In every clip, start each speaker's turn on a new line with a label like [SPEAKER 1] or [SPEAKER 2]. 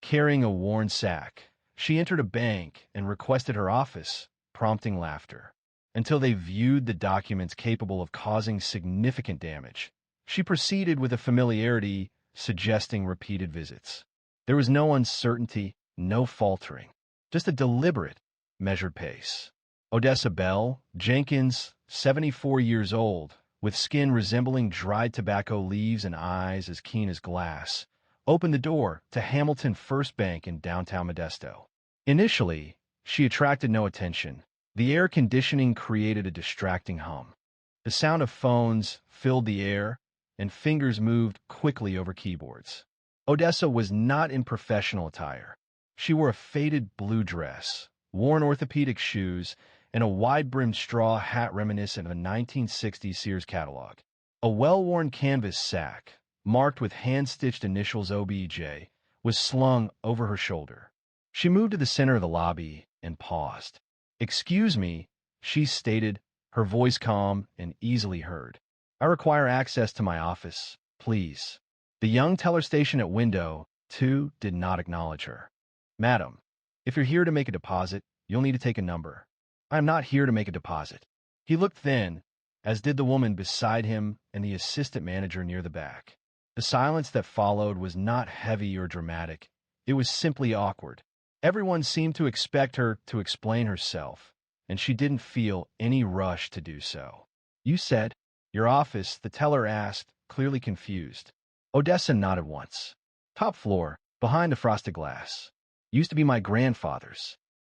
[SPEAKER 1] carrying a worn sack. She entered a bank and requested her office, prompting laughter, until they viewed the documents capable of causing significant damage. She proceeded with a familiarity suggesting repeated visits. There was no uncertainty, no faltering, just a deliberate, measured pace. Odessa Bell Jenkins, 74 years old, with skin resembling dried tobacco leaves and eyes as keen as glass, opened the door to Hamilton First Bank in downtown Modesto. Initially, she attracted no attention. The air conditioning created a distracting hum. The sound of phones filled the air, and fingers moved quickly over keyboards. Odessa was not in professional attire. She wore a faded blue dress, worn orthopedic shoes, and a wide-brimmed straw hat reminiscent of a 1960s Sears catalog. A well-worn canvas sack, marked with hand-stitched initials OBJ, was slung over her shoulder. She moved to the center of the lobby and paused. "Excuse me," she stated, her voice calm and easily heard. "I require access to my office, please." The young teller stationed at window 2 did not acknowledge her. "Madam, if you're here to make a deposit, you'll need to take a number." "I am not here to make a deposit." He looked thin, as did the woman beside him and the assistant manager near the back. The silence that followed was not heavy or dramatic. It was simply awkward. Everyone seemed to expect her to explain herself, and she didn't feel any rush to do so. "You said your office," the teller asked, clearly confused. Odessa nodded once. "Top floor, behind the frosted glass. Used to be my grandfather's.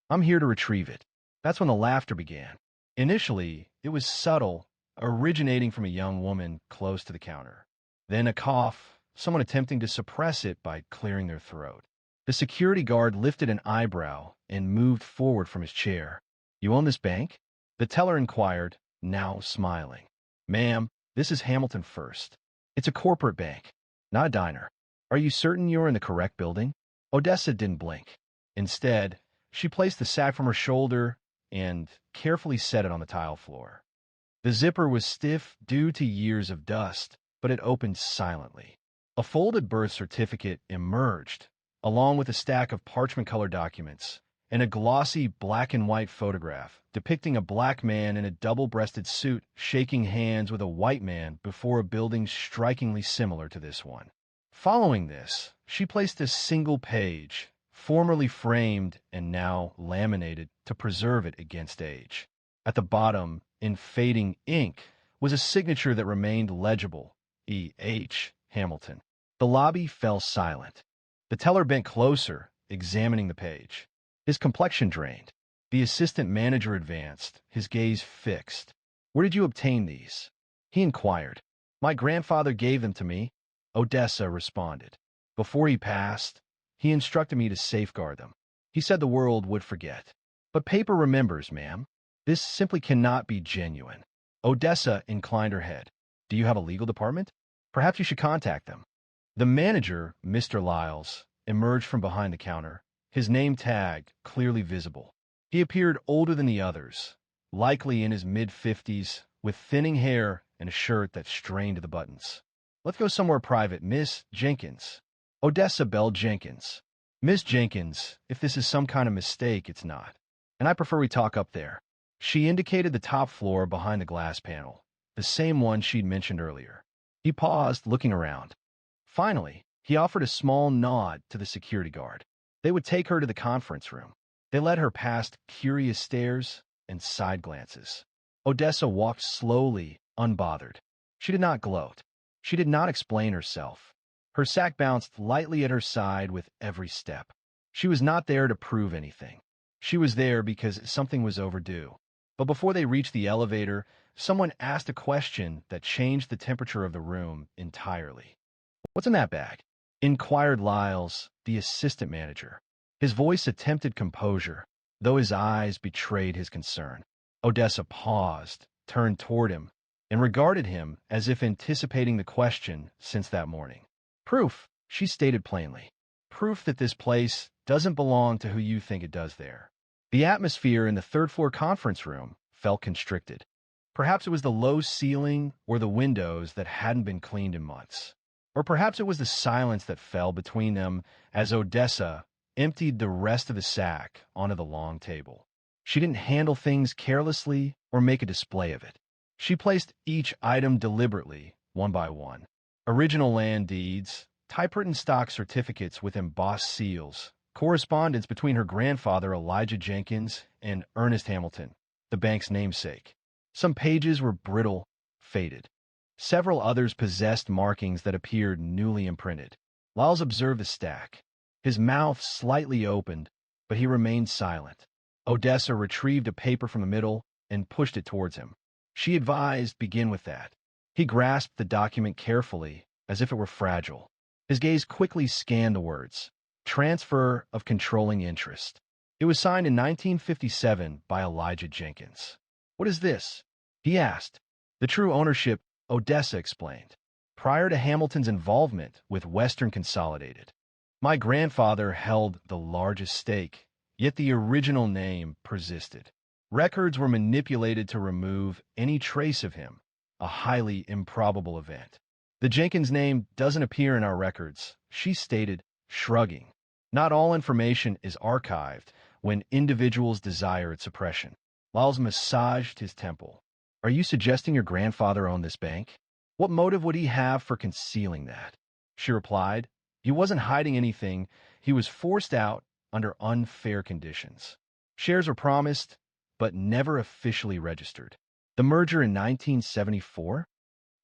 [SPEAKER 1] I'm here to retrieve it." That's when the laughter began. Initially, it was subtle, originating from a young woman close to the counter. Then a cough, someone attempting to suppress it by clearing their throat. The security guard lifted an eyebrow and moved forward from his chair. "You own this bank?" The teller inquired, now smiling. "Ma'am, this is Hamilton First. It's a corporate bank, not a diner. Are you certain you're in the correct building?" Odessa didn't blink. Instead, she placed the sack from her shoulder and carefully set it on the tile floor. The zipper was stiff due to years of dust, but it opened silently. A folded birth certificate emerged, along with a stack of parchment-colored documents, and a glossy black and white photograph depicting a black man in a double-breasted suit shaking hands with a white man before a building strikingly similar to this one. Following this, she placed a single page, formerly framed and now laminated to preserve it against age. At the bottom, in fading ink, was a signature that remained legible, E.H. Hamilton. The lobby fell silent. The teller bent closer, examining the page. His complexion drained. The assistant manager advanced, his gaze fixed. "Where did you obtain these?" he inquired. "My grandfather gave them to me," Odessa responded. "Before he passed, he instructed me to safeguard them. He said the world would forget. But paper remembers, ma'am. This simply cannot be genuine." Odessa inclined her head. "Do you have a legal department? Perhaps you should contact them." The manager, Mr. Lyles, emerged from behind the counter, his name tag clearly visible. He appeared older than the others, likely in his mid-50s, with thinning hair and a shirt that strained to the buttons. "Let's go somewhere private, Miss Jenkins." "Odessa Bell Jenkins." "Miss Jenkins, if this is some kind of mistake, it's not. And I prefer we talk up there." She indicated the top floor behind the glass panel, the same one she'd mentioned earlier. He paused, looking around. Finally, he offered a small nod to the security guard. They would take her to the conference room. They led her past curious stares and side glances. Odessa walked slowly, unbothered. She did not gloat. She did not explain herself. Her sack bounced lightly at her side with every step. She was not there to prove anything. She was there because something was overdue. But before they reached the elevator, someone asked a question that changed the temperature of the room entirely. "What's in that bag?" inquired Lyles, the assistant manager. His voice attempted composure, though his eyes betrayed his concern. Odessa paused, turned toward him, and regarded him as if anticipating the question since that morning. "Proof," she stated plainly. "Proof that this place doesn't belong to who you think it does there." The atmosphere in the third-floor conference room felt constricted. Perhaps it was the low ceiling or the windows that hadn't been cleaned in months. Or perhaps it was the silence that fell between them as Odessa emptied the rest of the sack onto the long table. She didn't handle things carelessly or make a display of it. She placed each item deliberately, one by one. Original land deeds, typewritten stock certificates with embossed seals, correspondence between her grandfather Elijah Jenkins and Ernest Hamilton, the bank's namesake. Some pages were brittle, faded. Several others possessed markings that appeared newly imprinted. Lyles observed the stack. His mouth slightly opened, but he remained silent. Odessa retrieved a paper from the middle and pushed it towards him. She advised, begin with that. He grasped the document carefully, as if it were fragile. His gaze quickly scanned the words. Transfer of controlling interest. It was signed in 1957 by Elijah Jenkins. What is this? He asked. The true ownership, Odessa explained, prior to Hamilton's involvement with Western Consolidated. My grandfather held the largest stake, yet the original name persisted. Records were manipulated to remove any trace of him, a highly improbable event. The Jenkins name doesn't appear in our records, she stated, shrugging. Not all information is archived when individuals desire its suppression. Lyles massaged his temple. Are you suggesting your grandfather owned this bank? What motive would he have for concealing that? She replied, he wasn't hiding anything. He was forced out under unfair conditions. Shares were promised, but never officially registered. The merger in 1974?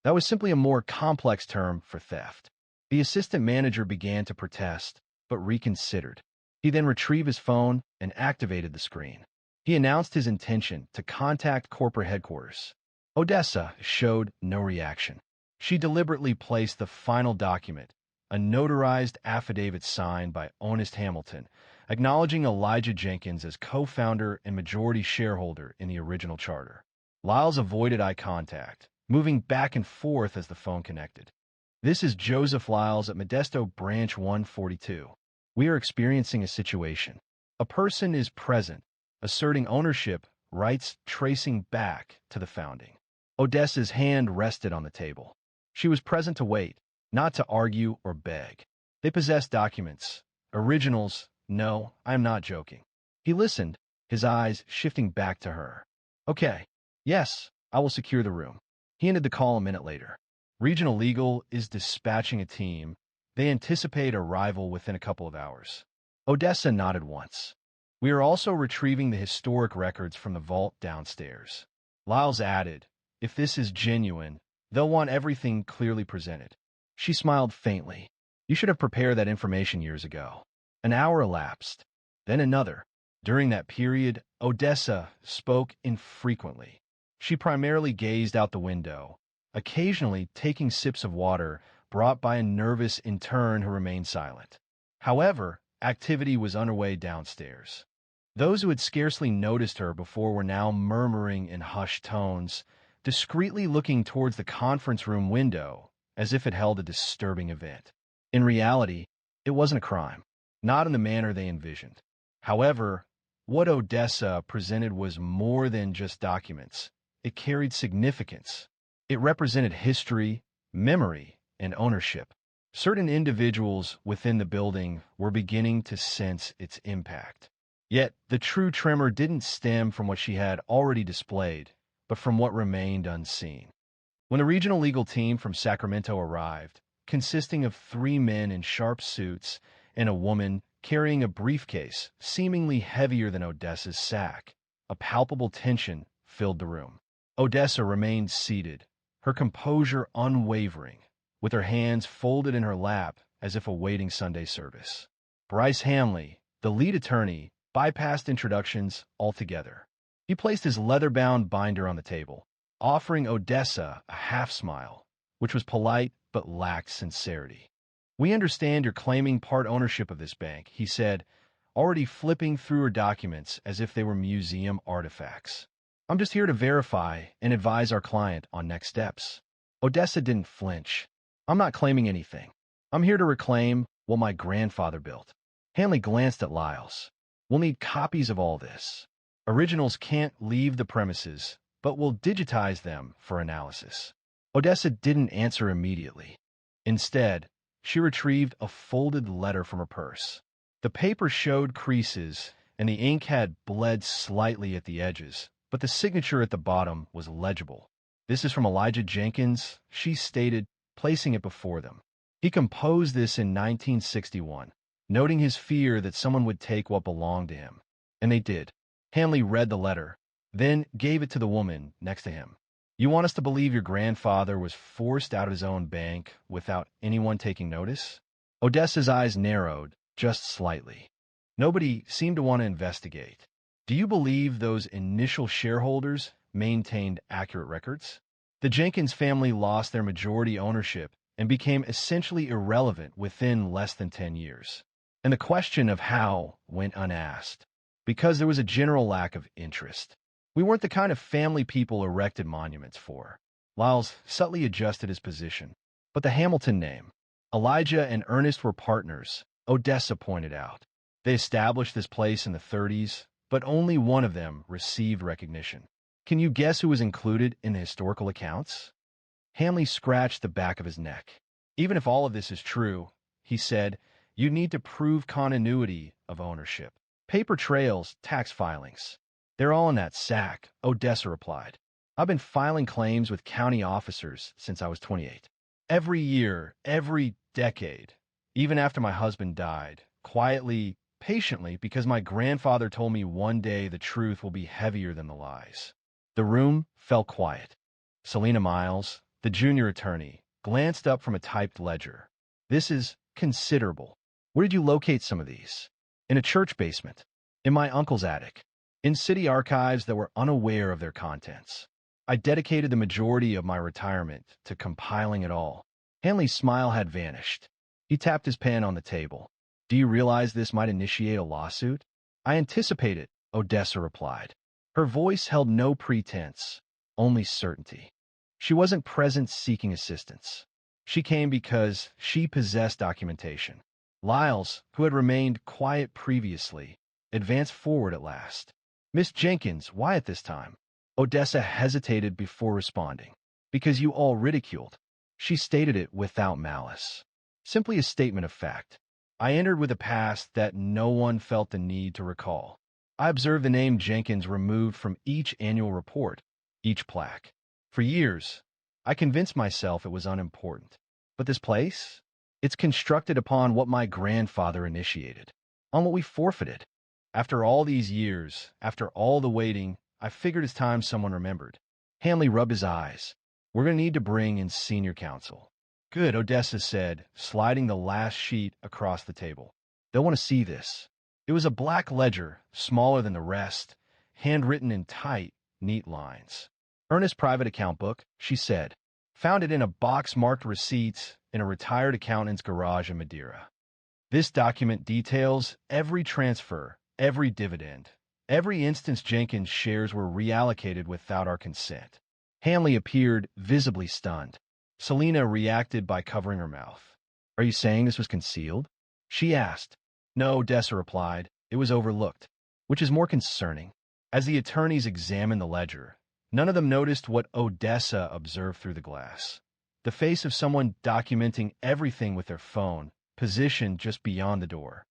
[SPEAKER 1] That was simply a more complex term for theft. The assistant manager began to protest, but reconsidered. He then retrieved his phone and activated the screen. He announced his intention to contact corporate headquarters. Odessa showed no reaction. She deliberately placed the final document, a notarized affidavit signed by Ernest Hamilton, acknowledging Elijah Jenkins as co-founder and majority shareholder in the original charter. Lyles avoided eye contact, moving back and forth as the phone connected. This is Joseph Lyles at Modesto Branch 142. We are experiencing a situation. A person is present, asserting ownership, rights tracing back to the founding. Odessa's hand rested on the table. She was present to wait, not to argue or beg. They possessed documents. Originals. No, I am not joking. He listened, his eyes shifting back to her. Okay. Yes, I will secure the room. He ended the call a minute later. Regional Legal is dispatching a team. They anticipate arrival within a couple of hours. Odessa nodded once. We are also retrieving the historic records from the vault downstairs. Lyles added, if this is genuine, they'll want everything clearly presented. She smiled faintly. You should have prepared that information years ago. An hour elapsed, then another. During that period, Odessa spoke infrequently. She primarily gazed out the window, occasionally taking sips of water brought by a nervous intern who remained silent. However, activity was underway downstairs. Those who had scarcely noticed her before were now murmuring in hushed tones, discreetly looking towards the conference room window as if it held a disturbing event. In reality, it wasn't a crime, not in the manner they envisioned. However, what Odessa presented was more than just documents. It carried significance. It represented history, memory, and ownership. Certain individuals within the building were beginning to sense its impact. Yet, the true tremor didn't stem from what she had already displayed, but from what remained unseen. When the regional legal team from Sacramento arrived, consisting of 3 men in sharp suits and a woman carrying a briefcase seemingly heavier than Odessa's sack, a palpable tension filled the room. Odessa remained seated, her composure unwavering, with her hands folded in her lap as if awaiting Sunday service. Bryce Hanley, the lead attorney, bypassed introductions altogether. He placed his leather-bound binder on the table, offering Odessa a half-smile, which was polite but lacked sincerity. We understand you're claiming part ownership of this bank, he said, already flipping through her documents as if they were museum artifacts. I'm just here to verify and advise our client on next steps. Odessa didn't flinch. I'm not claiming anything. I'm here to reclaim what my grandfather built. Hanley glanced at Lyles. We'll need copies of all this. Originals can't leave the premises, but we'll digitize them for analysis. Odessa didn't answer immediately. Instead, she retrieved a folded letter from her purse. The paper showed creases, and the ink had bled slightly at the edges, but the signature at the bottom was legible. "This is from Elijah Jenkins," she stated, placing it before them. "He composed this in 1961, noting his fear that someone would take what belonged to him. And they did." Hanley read the letter, then gave it to the woman next to him. "You want us to believe your grandfather was forced out of his own bank without anyone taking notice?" Odessa's eyes narrowed just slightly. Nobody seemed to want to investigate. "Do you believe those initial shareholders maintained accurate records?" The Jenkins family lost their majority ownership and became essentially irrelevant within less than 10 years. And the question of how went unasked, because there was a general lack of interest. "We weren't the kind of family people erected monuments for." Lyles subtly adjusted his position. "But the Hamilton name. Elijah and Ernest were partners," Odessa pointed out. "They established this place in the 30s, but only one of them received recognition. Can you guess who was included in the historical accounts?" Hanley scratched the back of his neck. "Even if all of this is true," he said, "you need to prove continuity of ownership. Paper trails, tax filings. They're all in that sack," Odessa replied. "I've been filing claims with county officers since I was 28. Every year, every decade, even after my husband died, quietly, patiently, because my grandfather told me one day the truth will be heavier than the lies." The room fell quiet. Selina Miles, the junior attorney, glanced up from a typed ledger. "This is considerable. Where did you locate some of these?" "In a church basement. In my uncle's attic. In city archives that were unaware of their contents. I dedicated the majority of my retirement to compiling it all." Hanley's smile had vanished. He tapped his pen on the table. "Do you realize this might initiate a lawsuit?" "I anticipate it," Odessa replied. Her voice held no pretense, only certainty. She wasn't present seeking assistance. She came because she possessed documentation. Lyles, who had remained quiet previously, advanced forward at last. "Miss Jenkins, why at this time?" Odessa hesitated before responding. "Because you all ridiculed." She stated it without malice. Simply a statement of fact. "I entered with a past that no one felt the need to recall. I observed the name Jenkins removed from each annual report, each plaque. For years, I convinced myself it was unimportant. But this place? It's constructed upon what my grandfather initiated, on what we forfeited. After all these years, after all the waiting, I figured it's time someone remembered." Hanley rubbed his eyes. "We're going to need to bring in senior counsel." "Good," Odessa said, sliding the last sheet across the table. "They'll want to see this." It was a black ledger, smaller than the rest, handwritten in tight, neat lines. "Ernest's private account book," she said. "Found it in a box marked receipts in a retired accountant's garage in Madeira. This document details every transfer, every dividend, every instance Jenkins' shares were reallocated without our consent." Hanley appeared visibly stunned. Selina reacted by covering her mouth. "Are you saying this was concealed?" she asked. "No," Odessa replied. "It was overlooked." Which is more concerning. As the attorneys examined the ledger, none of them noticed what Odessa observed through the glass. The face of someone documenting everything with their phone, positioned just beyond the door.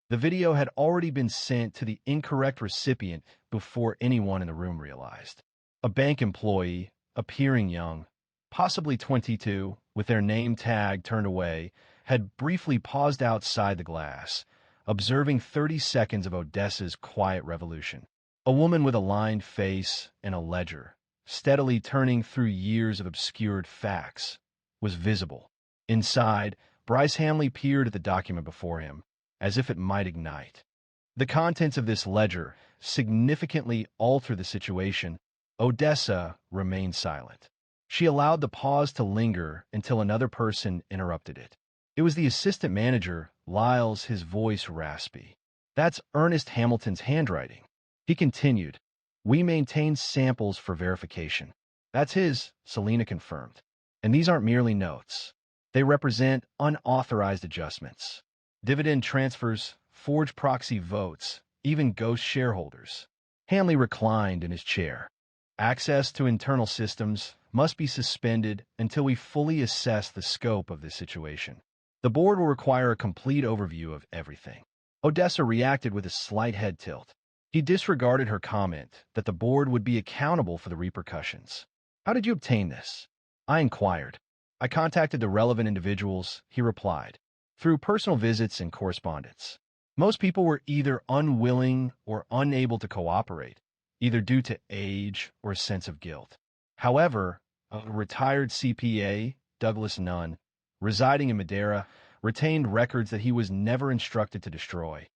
[SPEAKER 1] The video had already been sent to the incorrect recipient before anyone in the room realized. A bank employee, appearing young, possibly 22, with their name tag turned away, had briefly paused outside the glass, observing 30 seconds of Odessa's quiet revolution. A woman with a lined face and a ledger, steadily turning through years of obscured facts, was visible. Inside, Bryce Hanley peered at the document before him, as if it might ignite. The contents of this ledger significantly altered the situation. Odessa remained silent. She allowed the pause to linger until another person interrupted it. It was the assistant manager, Lyles, his voice raspy. "That's Ernest Hamilton's handwriting." He continued, "We maintain samples for verification." "That's his," Selina confirmed. "And these aren't merely notes. They represent unauthorized adjustments. Dividend transfers, forged proxy votes, even ghost shareholders." Hanley reclined in his chair. Access to internal systems must be suspended until we fully assess the scope of this situation. The board will require a complete overview of everything. Odessa reacted with a slight head tilt. He disregarded her comment that the board would be accountable for the repercussions. How did you obtain this? I inquired. I contacted the relevant individuals, he replied, through personal visits and correspondence. Most people were either unwilling or unable to cooperate, either due to age or a sense of guilt. However, a retired CPA, Douglas Nunn, residing in Madeira, retained records that he was never instructed to destroy.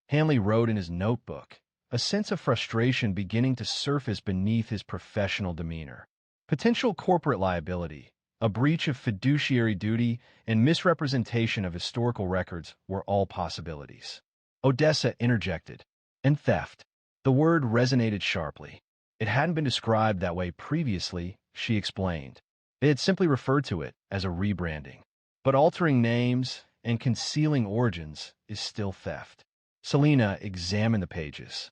[SPEAKER 1] Hanley wrote in his notebook, a sense of frustration beginning to surface beneath his professional demeanor. Potential corporate liability, a breach of fiduciary duty, and misrepresentation of historical records were all possibilities. Odessa interjected. And theft. The word resonated sharply. It hadn't been described that way previously, she explained. They had simply referred to it as a rebranding. But altering names and concealing origins is still theft. Selena examined the pages.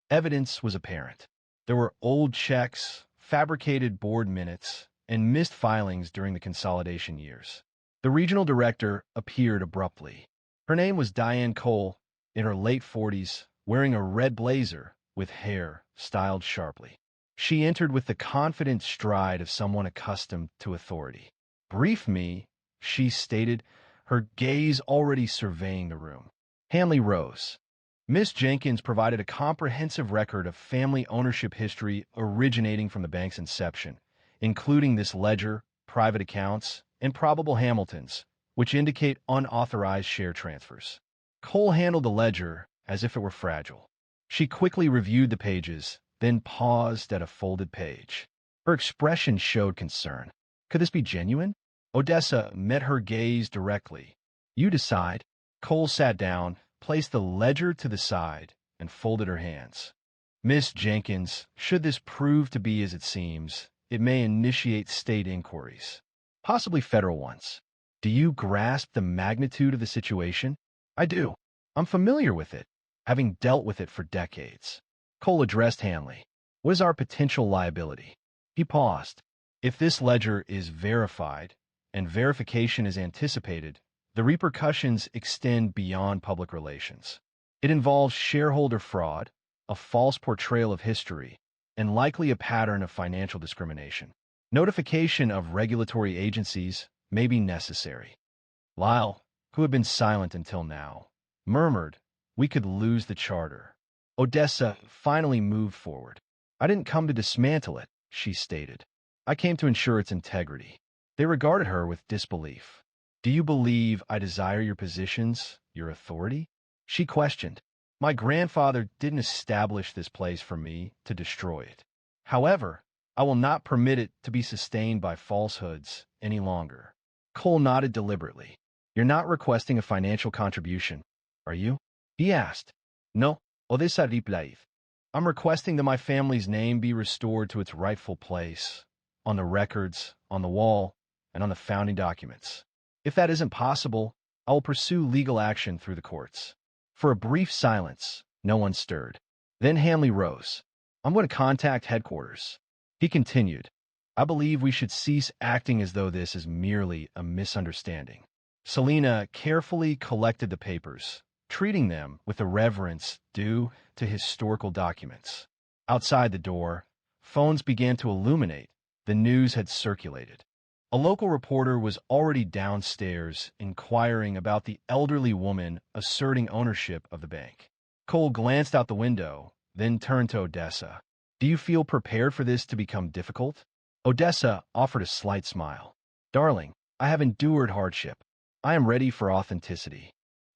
[SPEAKER 1] Evidence was apparent. There were old checks, fabricated board minutes, and missed filings during the consolidation years. The regional director appeared abruptly. Her name was Diane Cole, in her late 40s, wearing a red blazer with hair styled sharply. She entered with the confident stride of someone accustomed to authority. Brief me, she stated, her gaze already surveying the room. Hanley rose. Miss Jenkins provided a comprehensive record of family ownership history originating from the bank's inception, including this ledger, private accounts, and probable Hamiltons, which indicate unauthorized share transfers. Cole handled the ledger as if it were fragile. She quickly reviewed the pages, then paused at a folded page. Her expression showed concern. Could this be genuine? Odessa met her gaze directly. You decide. Cole sat down, placed the ledger to the side, and folded her hands. Miss Jenkins, should this prove to be as it seems, it may initiate state inquiries, possibly federal ones. Do you grasp the magnitude of the situation? I do. I'm familiar with it, having dealt with it for decades. Cole addressed Hanley. What is our potential liability? He paused. If this ledger is verified, and verification is anticipated, the repercussions extend beyond public relations. It involves shareholder fraud, a false portrayal of history, and likely a pattern of financial discrimination. Notification of regulatory agencies may be necessary. Lyle, who had been silent until now, murmured, we could lose the charter. Odessa finally moved forward. I didn't come to dismantle it, she stated. I came to ensure its integrity. They regarded her with disbelief. Do you believe I desire your positions, your authority? She questioned. My grandfather didn't establish this place for me to destroy it. However, I will not permit it to be sustained by falsehoods any longer. Cole nodded deliberately. You're not requesting a financial contribution, are you? He asked. No, Odessa replied. I'm requesting that my family's name be restored to its rightful place, on the records, on the wall, and on the founding documents. If that isn't possible, I will pursue legal action through the courts. For a brief silence, no one stirred. Then Hanley rose. I'm going to contact headquarters. He continued. I believe we should cease acting as though this is merely a misunderstanding. Selena carefully collected the papers, treating them with the reverence due to historical documents. Outside the door, phones began to illuminate. The news had circulated. A local reporter was already downstairs inquiring about the elderly woman asserting ownership of the bank. Cole glanced out the window, then turned to Odessa. Do you feel prepared for this to become difficult? Odessa offered a slight smile. Darling, I have endured hardship. I am ready for authenticity.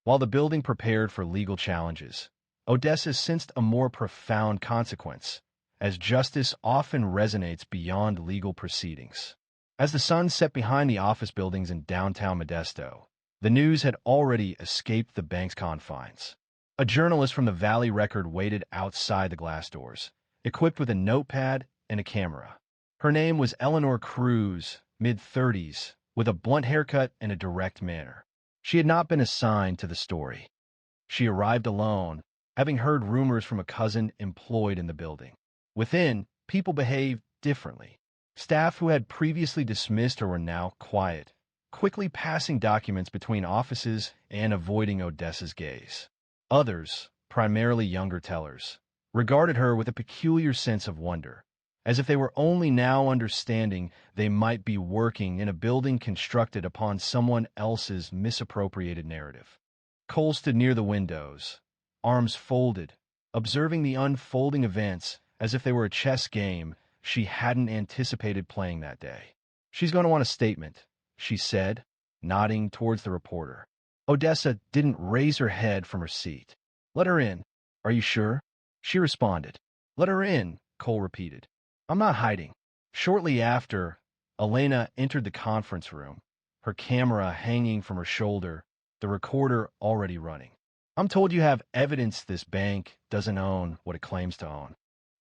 [SPEAKER 1] While the building prepared for legal challenges, Odessa sensed a more profound consequence, as justice often resonates beyond legal proceedings. As the sun set behind the office buildings in downtown Modesto, the news had already escaped the bank's confines. A journalist from the Valley Record waited outside the glass doors, equipped with a notepad and a camera. Her name was Eleanor Cruz, mid-30s, with a blunt haircut and a direct manner. She had not been assigned to the story. She arrived alone, having heard rumors from a cousin employed in the building. Within, people behaved differently. Staff who had previously dismissed her were now quiet, quickly passing documents between offices and avoiding Odessa's gaze. Others, primarily younger tellers, regarded her with a peculiar sense of wonder, as if they were only now understanding they might be working in a building constructed upon someone else's misappropriated narrative. Cole stood near the windows, arms folded, observing the unfolding events as if they were a chess game she hadn't anticipated playing that day. "She's going to want a statement," she said, nodding towards the reporter. Odessa didn't raise her head from her seat. "Let her in." "Are you sure?" she responded. "Let her in," Cole repeated. "I'm not hiding." Shortly after, Elena entered the conference room, her camera hanging from her shoulder, the recorder already running. "I'm told you have evidence this bank doesn't own what it claims to own."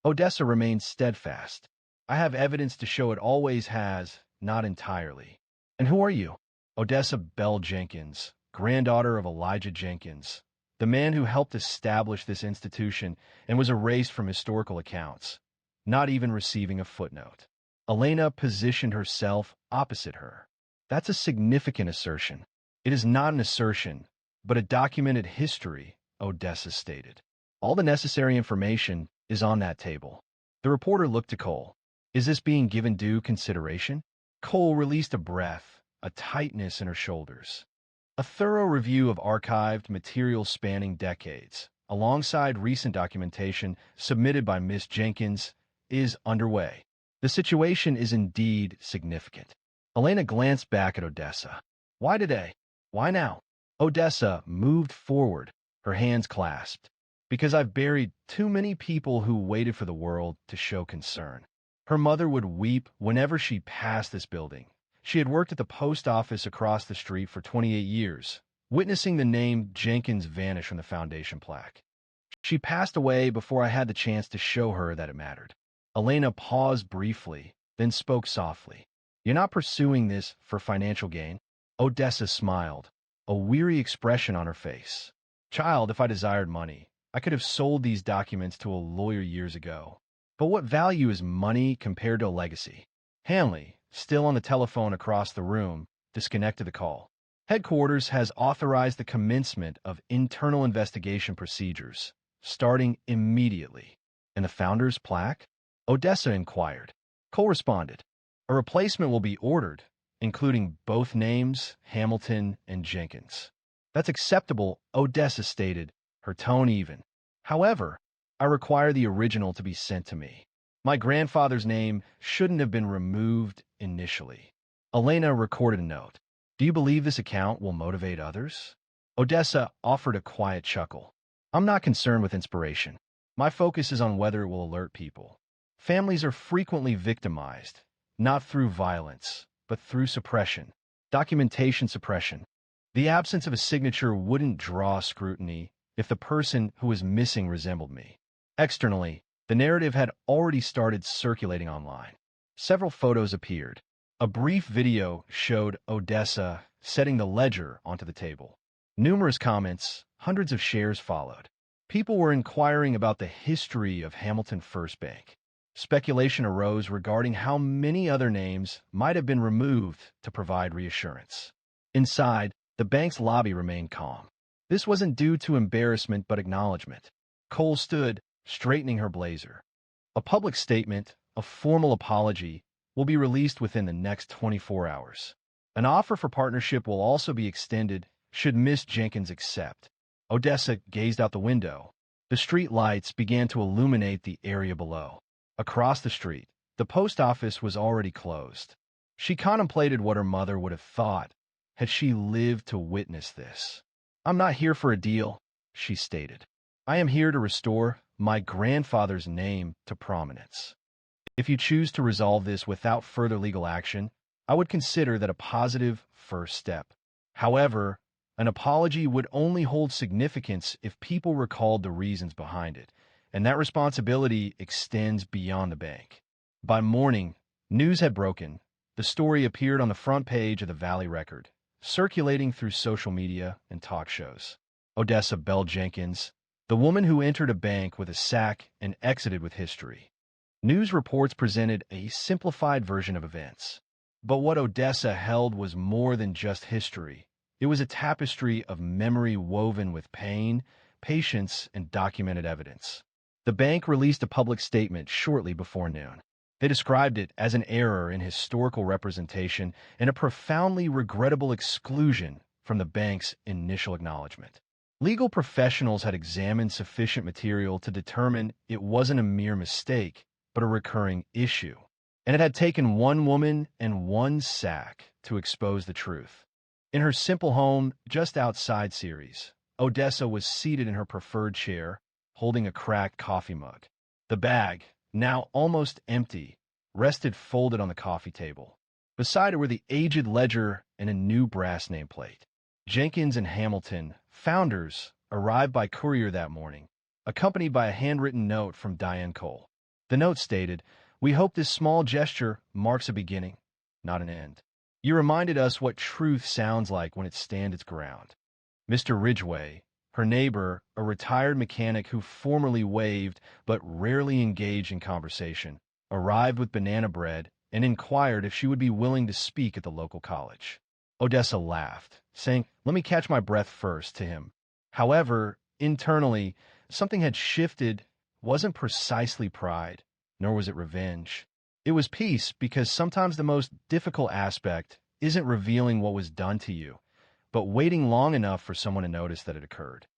[SPEAKER 1] Odessa remained steadfast. "I have evidence to show it always has, not entirely." "And who are you?" "Odessa Bell Jenkins, granddaughter of Elijah Jenkins, the man who helped establish this institution and was erased from historical accounts, not even receiving a footnote." Elena positioned herself opposite her. "That's a significant assertion." "It is not an assertion, but a documented history," Odessa stated. "All the necessary information is on that table." The reporter looked to Cole. "Is this being given due consideration?" Cole released a breath, a tightness in her shoulders. "A thorough review of archived material spanning decades, alongside recent documentation submitted by Miss Jenkins, is underway. The situation is indeed significant." Elena glanced back at Odessa. "Why today? Why now?" Odessa moved forward, her hands clasped. "Because I've buried too many people who waited for the world to show concern." Her mother would weep whenever she passed this building. She had worked at the post office across the street for 28 years, witnessing the name Jenkins vanish from the foundation plaque. "She passed away before I had the chance to show her that it mattered." Elena paused briefly, then spoke softly. "You're not pursuing this for financial gain?" Odessa smiled, a weary expression on her face. "Child, if I desired money, I could have sold these documents to a lawyer years ago. But what value is money compared to a legacy?" Hanley, still on the telephone across the room, disconnected the call. "Headquarters has authorized the commencement of internal investigation procedures, starting immediately." "And the founder's plaque?" Odessa inquired. Cole responded. "A replacement will be ordered, including both names, Hamilton and Jenkins." "That's acceptable," Odessa stated, her tone even. "However, I require the original to be sent to me. My grandfather's name shouldn't have been removed initially." Elena recorded a note. "Do you believe this account will motivate others?" Odessa offered a quiet chuckle. "I'm not concerned with inspiration. My focus is on whether it will alert people. Families are frequently victimized, not through violence, but through suppression, documentation suppression. The absence of a signature wouldn't draw scrutiny if the person who was missing resembled me." Externally, the narrative had already started circulating online. Several photos appeared. A brief video showed Odessa setting the ledger onto the table. Numerous comments, hundreds of shares followed. People were inquiring about the history of Hamilton First Bank. Speculation arose regarding how many other names might have been removed to provide reassurance. Inside, the bank's lobby remained calm. This wasn't due to embarrassment but acknowledgement. Cole stood, straightening her blazer. "A public statement, a formal apology, will be released within the next 24 hours. An offer for partnership will also be extended should Miss Jenkins accept." Odessa gazed out the window. The street lights began to illuminate the area below. Across the street, the post office was already closed. She contemplated what her mother would have thought had she lived to witness this. "I'm not here for a deal," she stated. "I am here to restore my grandfather's name to prominence. If you choose to resolve this without further legal action, I would consider that a positive first step. However, an apology would only hold significance if people recalled the reasons behind it, and that responsibility extends beyond the bank." By morning, news had broken. The story appeared on the front page of the Valley Record, circulating through social media and talk shows. Odessa Bell Jenkins, the woman who entered a bank with a sack and exited with history. News reports presented a simplified version of events. But what Odessa held was more than just history. It was a tapestry of memory woven with pain, patience, and documented evidence. The bank released a public statement shortly before noon. They described it as an error in historical representation and a profoundly regrettable exclusion from the bank's initial acknowledgement. Legal professionals had examined sufficient material to determine it wasn't a mere mistake, but a recurring issue. And it had taken one woman and one sack to expose the truth. In her simple home just outside Ceres, Odessa was seated in her preferred chair, holding a cracked coffee mug. The bag, now almost empty, rested folded on the coffee table. Beside it were the aged ledger and a new brass nameplate. Jenkins and Hamilton, founders, arrived by courier that morning, accompanied by a handwritten note from Diane Cole. The note stated, "We hope this small gesture marks a beginning, not an end. You reminded us what truth sounds like when it stands its ground." Mr. Ridgway, her neighbor, a retired mechanic who formerly waved but rarely engaged in conversation, arrived with banana bread and inquired if she would be willing to speak at the local college. Odessa laughed, saying, "Let me catch my breath first," to him. However, internally, something had shifted. It wasn't precisely pride, nor was it revenge. It was peace, because sometimes the most difficult aspect isn't revealing what was done to you, but waiting long enough for someone to notice that it occurred.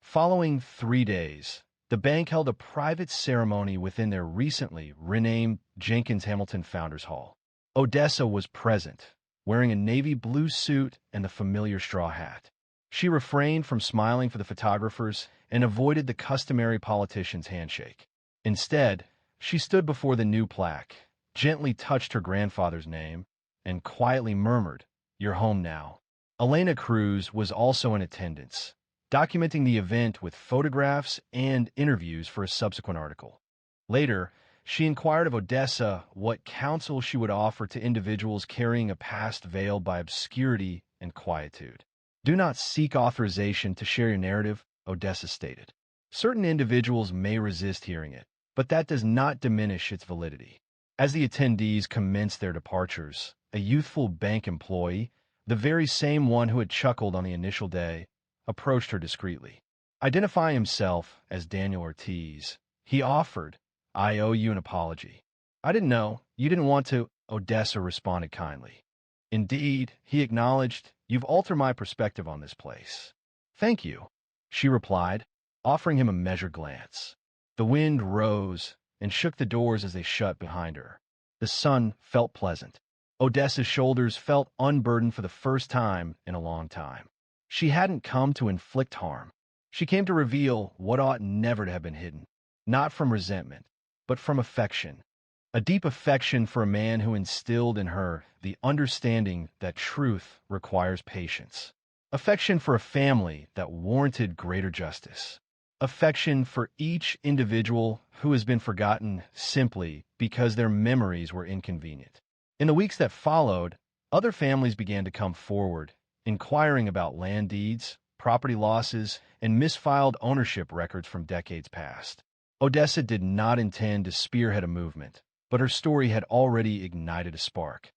[SPEAKER 1] Following 3 days, the bank held a private ceremony within their recently renamed Jenkins Hamilton Founders Hall. Odessa was present, wearing a navy blue suit and the familiar straw hat. She refrained from smiling for the photographers and avoided the customary politician's handshake. Instead, she stood before the new plaque, gently touched her grandfather's name, and quietly murmured, "You're home now." Elena Cruz was also in attendance, documenting the event with photographs and interviews for a subsequent article. Later, she inquired of Odessa what counsel she would offer to individuals carrying a past veiled by obscurity and quietude. "Do not seek authorization to share your narrative," Odessa stated. "Certain individuals may resist hearing it, but that does not diminish its validity." As the attendees commenced their departures, a youthful bank employee, the very same one who had chuckled on the initial day, approached her discreetly. Identifying himself as Daniel Ortiz, he offered, "I owe you an apology." "I didn't know. You didn't want to," Odessa responded kindly. "Indeed," he acknowledged, "you've altered my perspective on this place." "Thank you," she replied, offering him a measured glance. The wind rose and shook the doors as they shut behind her. The sun felt pleasant. Odessa's shoulders felt unburdened for the first time in a long time. She hadn't come to inflict harm. She came to reveal what ought never to have been hidden, not from resentment, but from affection. A deep affection for a man who instilled in her the understanding that truth requires patience. Affection for a family that warranted greater justice. Affection for each individual who has been forgotten simply because their memories were inconvenient. In the weeks that followed, other families began to come forward, inquiring about land deeds, property losses, and misfiled ownership records from decades past. Odessa did not intend to spearhead a movement, but her story had already ignited a spark.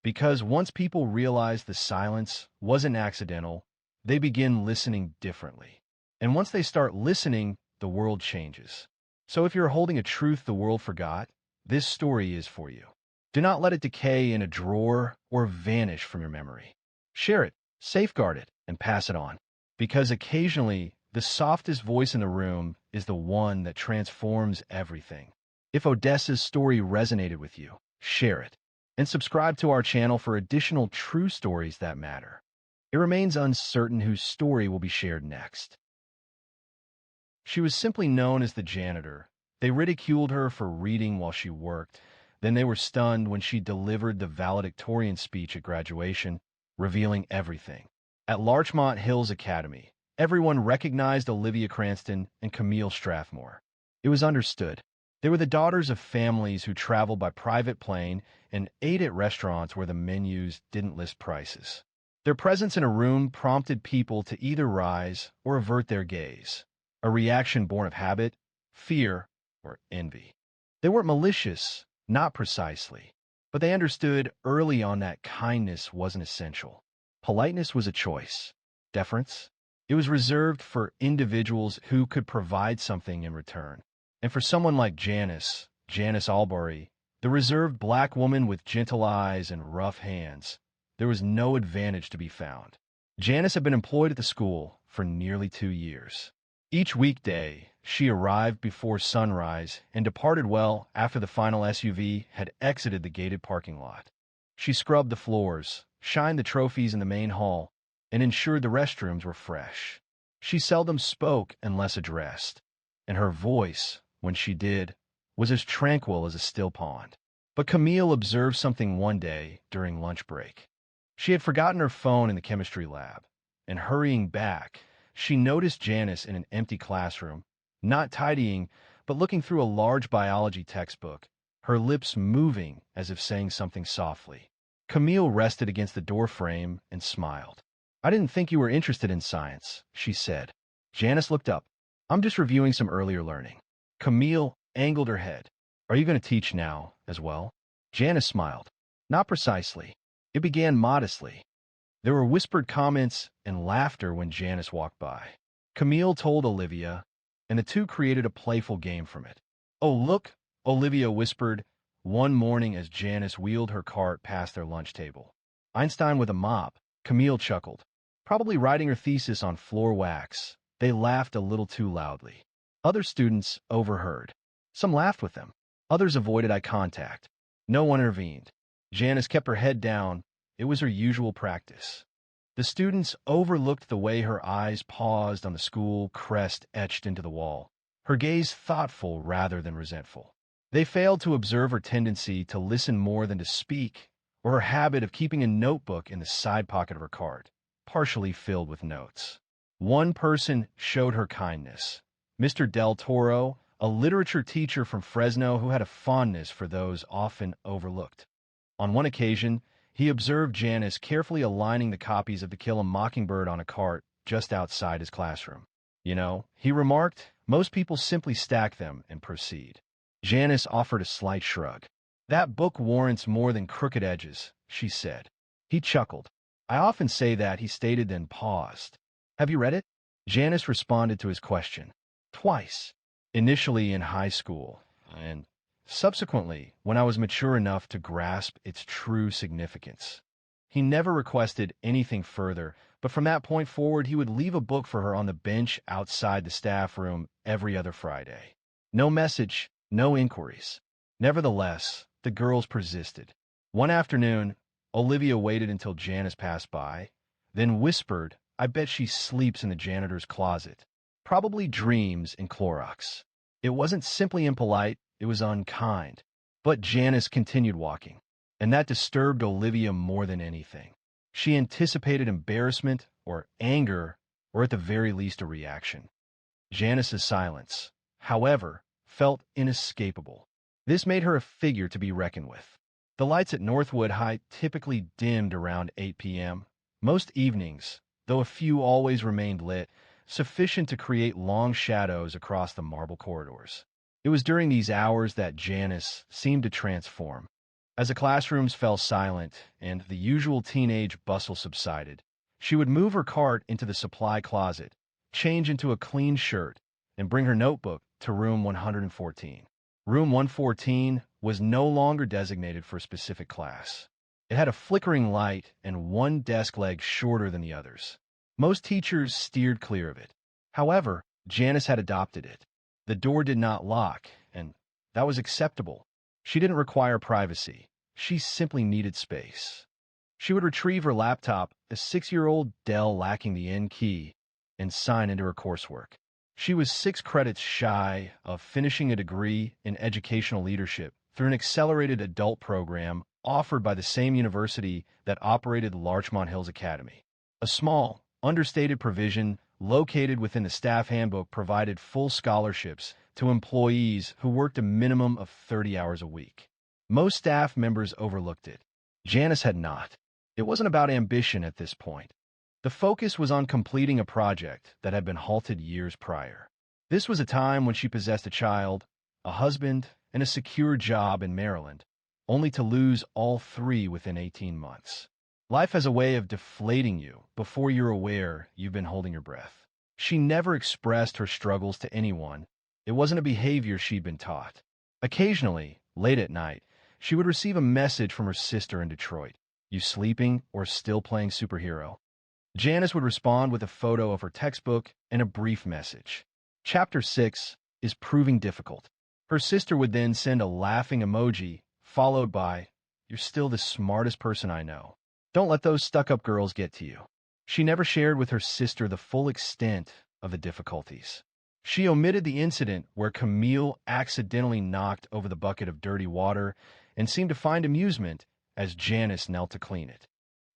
[SPEAKER 1] Because once people realized the silence wasn't accidental, they begin listening differently. And once they start listening, the world changes. So if you're holding a truth the world forgot, this story is for you. Do not let it decay in a drawer or vanish from your memory. Share it, safeguard it, and pass it on. Because occasionally, the softest voice in the room is the one that transforms everything. If Odessa's story resonated with you, share it. And subscribe to our channel for additional true stories that matter. It remains uncertain whose story will be shared next. She was simply known as the janitor. They ridiculed her for reading while she worked. Then they were stunned when she delivered the valedictorian speech at graduation, revealing everything. At Larchmont Hills Academy, everyone recognized Olivia Cranston and Camille Strathmore. It was understood. They were the daughters of families who traveled by private plane and ate at restaurants where the menus didn't list prices. Their presence in a room prompted people to either rise or avert their gaze, a reaction born of habit, fear, or envy. They weren't malicious, not precisely, but they understood early on that kindness wasn't essential. Politeness was a choice. Deference? It was reserved for individuals who could provide something in return. And for someone like Janice Albury, the reserved black woman with gentle eyes and rough hands, there was no advantage to be found. Janice had been employed at the school for nearly 2 years. Each weekday, she arrived before sunrise and departed well after the final SUV had exited the gated parking lot. She scrubbed the floors, shined the trophies in the main hall, and ensured the restrooms were fresh. She seldom spoke unless addressed, and her voice, when she did, was as tranquil as a still pond. But Camille observed something one day during lunch break. She had forgotten her phone in the chemistry lab, and hurrying back, she noticed Janice in an empty classroom, not tidying, but looking through a large biology textbook, her lips moving as if saying something softly. Camille rested against the doorframe and smiled. "I didn't think you were interested in science," she said. Janice looked up. "I'm just reviewing some earlier learning." Camille angled her head. "Are you going to teach now, as well?" Janice smiled. "Not precisely." It began modestly. There were whispered comments and laughter when Janice walked by. Camille told Olivia, and the two created a playful game from it. "Oh, look," Olivia whispered one morning as Janice wheeled her cart past their lunch table. "Einstein with a mop," Camille chuckled. Probably writing her thesis on floor wax. They laughed a little too loudly. Other students overheard. Some laughed with them. Others avoided eye contact. No one intervened. Janice kept her head down. It was her usual practice. The students overlooked the way her eyes paused on the school crest etched into the wall, her gaze thoughtful rather than resentful. They failed to observe her tendency to listen more than to speak, or her habit of keeping a notebook in the side pocket of her cart, partially filled with notes. One person showed her kindness. Mr. Del Toro, a literature teacher from Fresno who had a fondness for those often overlooked. On one occasion, he observed Janice carefully aligning the copies of To Kill a Mockingbird on a cart just outside his classroom. "You know," he remarked, "most people simply stack them and proceed." Janice offered a slight shrug. "That book warrants more than crooked edges," she said. He chuckled. "I often say that," he stated, then paused. "Have you read it?" Janice responded to his question. "Twice. Initially in high school, and subsequently when I was mature enough to grasp its true significance." He never requested anything further, but from that point forward he would leave a book for her on the bench outside the staff room every other Friday. No message, no inquiries. Nevertheless, the girls persisted. One afternoon, Olivia waited until Janice passed by, then whispered, "I bet she sleeps in the janitor's closet. Probably dreams in Clorox." It wasn't simply impolite, it was unkind. But Janice continued walking, and that disturbed Olivia more than anything. She anticipated embarrassment or anger, or at the very least a reaction. Janice's silence, however, felt inescapable. This made her a figure to be reckoned with. The lights at Northwood High typically dimmed around 8 p.m. Most evenings, though a few always remained lit, sufficient to create long shadows across the marble corridors. It was during these hours that Janice seemed to transform. As the classrooms fell silent and the usual teenage bustle subsided, she would move her cart into the supply closet, change into a clean shirt, and bring her notebook to room 114. Room 114 was no longer designated for a specific class. It had a flickering light and one desk leg shorter than the others. Most teachers steered clear of it. However, Janice had adopted it. The door did not lock, and that was acceptable. She didn't require privacy. She simply needed space. She would retrieve her laptop, a 6-year-old Dell lacking the N key, and sign into her coursework. She was 6 credits shy of finishing a degree in educational leadership through an accelerated adult program offered by the same university that operated Larchmont Hills Academy. A small, understated provision located within the staff handbook provided full scholarships to employees who worked a minimum of 30 hours a week. Most staff members overlooked it. Janice had not. It wasn't about ambition at this point. The focus was on completing a project that had been halted years prior. This was a time when she possessed a child, a husband, and a secure job in Maryland, only to lose all three within 18 months. Life has a way of deflating you before you're aware you've been holding your breath. She never expressed her struggles to anyone. It wasn't a behavior she'd been taught. Occasionally, late at night, she would receive a message from her sister in Detroit. You sleeping or still playing superhero? Janice would respond with a photo of her textbook and a brief message. Chapter 6 is proving difficult. Her sister would then send a laughing emoji, followed by, "You're still the smartest person I know. Don't let those stuck-up girls get to you." She never shared with her sister the full extent of the difficulties. She omitted the incident where Camille accidentally knocked over the bucket of dirty water and seemed to find amusement as Janice knelt to clean it.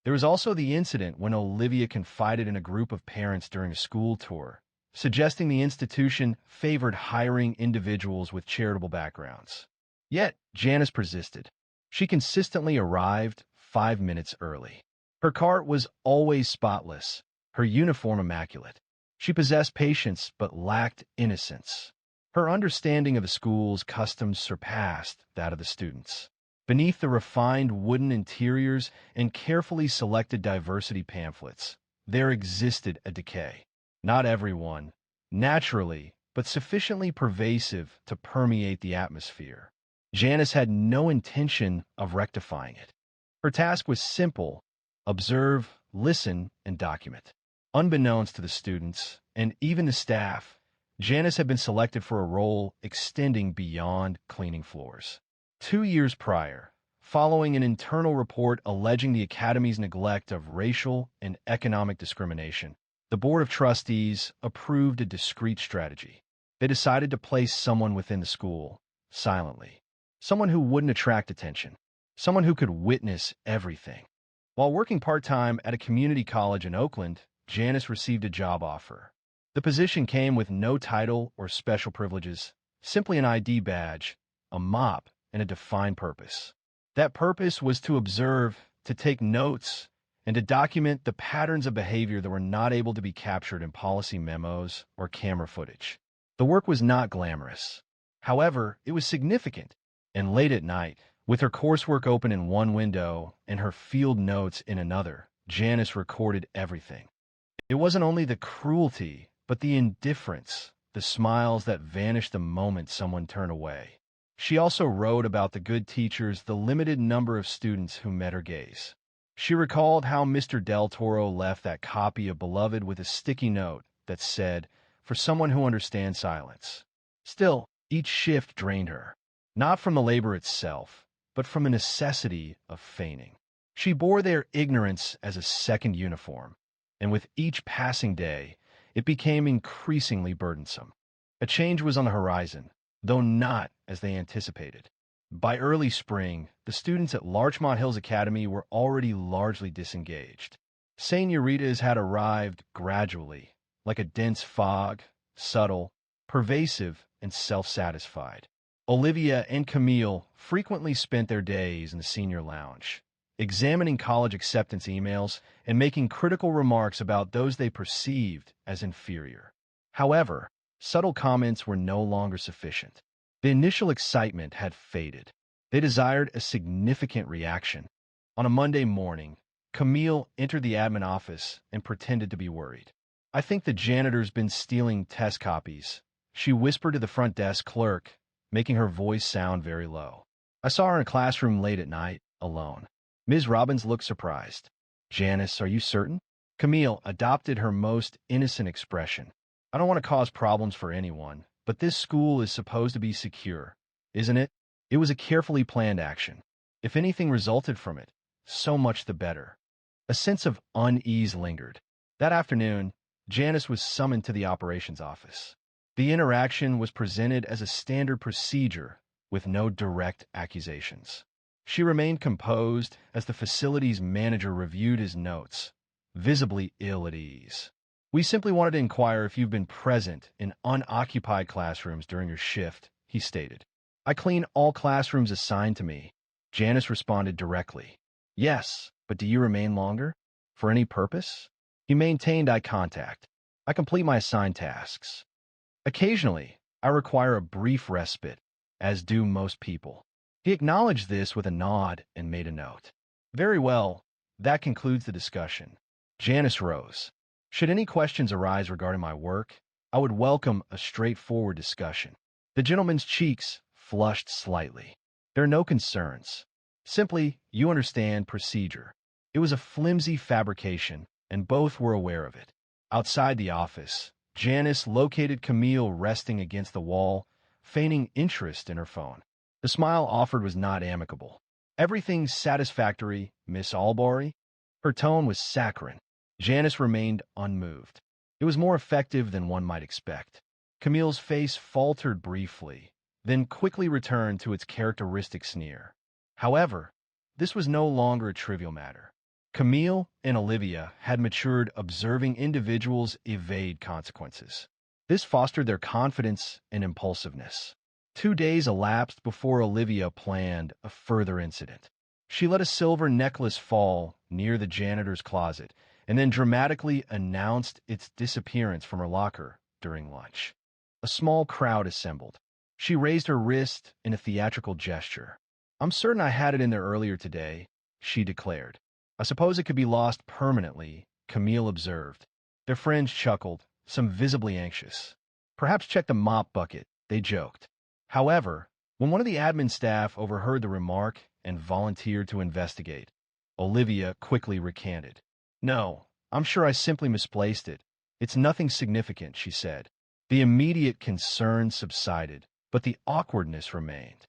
[SPEAKER 1] There was also the incident when Olivia confided in a group of parents during a school tour, suggesting the institution favored hiring individuals with charitable backgrounds. Yet, Janice persisted. She consistently arrived 5 minutes early. Her cart was always spotless, her uniform immaculate. She possessed patience but lacked innocence. Her understanding of the school's customs surpassed that of the students. Beneath the refined wooden interiors and carefully selected diversity pamphlets, there existed a decay. Not everyone, naturally, but sufficiently pervasive to permeate the atmosphere. Janice had no intention of rectifying it. Her task was simple: observe, listen, and document. Unbeknownst to the students, and even the staff, Janice had been selected for a role extending beyond cleaning floors. 2 years prior, following an internal report alleging the Academy's neglect of racial and economic discrimination, the Board of Trustees approved a discreet strategy. They decided to place someone within the school, silently. Someone who wouldn't attract attention. Someone who could witness everything. While working part-time at a community college in Oakland, Janice received a job offer. The position came with no title or special privileges, simply an ID badge, a mop, and a defined purpose. That purpose was to observe, to take notes, and to document the patterns of behavior that were not able to be captured in policy memos or camera footage. The work was not glamorous. However, it was significant. And late at night, with her coursework open in one window and her field notes in another, Janice recorded everything. It wasn't only the cruelty, but the indifference, the smiles that vanished the moment someone turned away. She also wrote about the good teachers, the limited number of students who met her gaze. She recalled how Mr. Del Toro left that copy of Beloved with a sticky note that said, "For someone who understands silence." Still, each shift drained her, not from the labor itself, but from the necessity of feigning. She bore their ignorance as a second uniform, and with each passing day, it became increasingly burdensome. A change was on the horizon, though not as they anticipated. By early spring, the students at Larchmont Hills Academy were already largely disengaged. Señoritas had arrived gradually, like a dense fog, subtle, pervasive, and self-satisfied. Olivia and Camille frequently spent their days in the senior lounge, examining college acceptance emails and making critical remarks about those they perceived as inferior. However, subtle comments were no longer sufficient. The initial excitement had faded. They desired a significant reaction. On a Monday morning, Camille entered the admin office and pretended to be worried. "I think the janitor's been stealing test copies," she whispered to the front desk clerk, making her voice sound very low. "I saw her in a classroom late at night, alone." Ms. Robbins looked surprised. "Janice, are you certain?" Camille adopted her most innocent expression. "I don't want to cause problems for anyone, but this school is supposed to be secure, isn't it?" It was a carefully planned action. If anything resulted from it, so much the better. A sense of unease lingered. That afternoon, Janice was summoned to the operations office. The interaction was presented as a standard procedure with no direct accusations. She remained composed as the facilities manager reviewed his notes, visibly ill at ease. "We simply wanted to inquire if you've been present in unoccupied classrooms during your shift," he stated. "I clean all classrooms assigned to me." Janice responded directly. "Yes, but do you remain longer? For any purpose?" He maintained eye contact. "I complete my assigned tasks. Occasionally, I require a brief respite, as do most people. He acknowledged this with a nod and made a note. Very well, that concludes the discussion. Janice rose. Should any questions arise regarding my work, I would welcome a straightforward discussion. The gentleman's cheeks flushed slightly. There are no concerns. Simply, you understand procedure. It was a flimsy fabrication, and both were aware of it. Outside the office, Janice located Camille resting against the wall, feigning interest in her phone. The smile offered was not amicable. Everything satisfactory, Miss Albury? Her tone was saccharine. Janice remained unmoved. It was more effective than one might expect. Camille's face faltered briefly, then quickly returned to its characteristic sneer. However, this was no longer a trivial matter. Camille and Olivia had matured observing individuals evade consequences. This fostered their confidence and impulsiveness. 2 days elapsed before Olivia planned a further incident. She let a silver necklace fall near the janitor's closet and then dramatically announced its disappearance from her locker during lunch. A small crowd assembled. She raised her wrist in a theatrical gesture. I'm certain I had it in there earlier today, she declared. I suppose it could be lost permanently, Camille observed. Their friends chuckled, some visibly anxious. Perhaps check the mop bucket, they joked. However, when one of the admin staff overheard the remark and volunteered to investigate, Olivia quickly recanted. No, I'm sure I simply misplaced it. It's nothing significant, she said. The immediate concern subsided, but the awkwardness remained.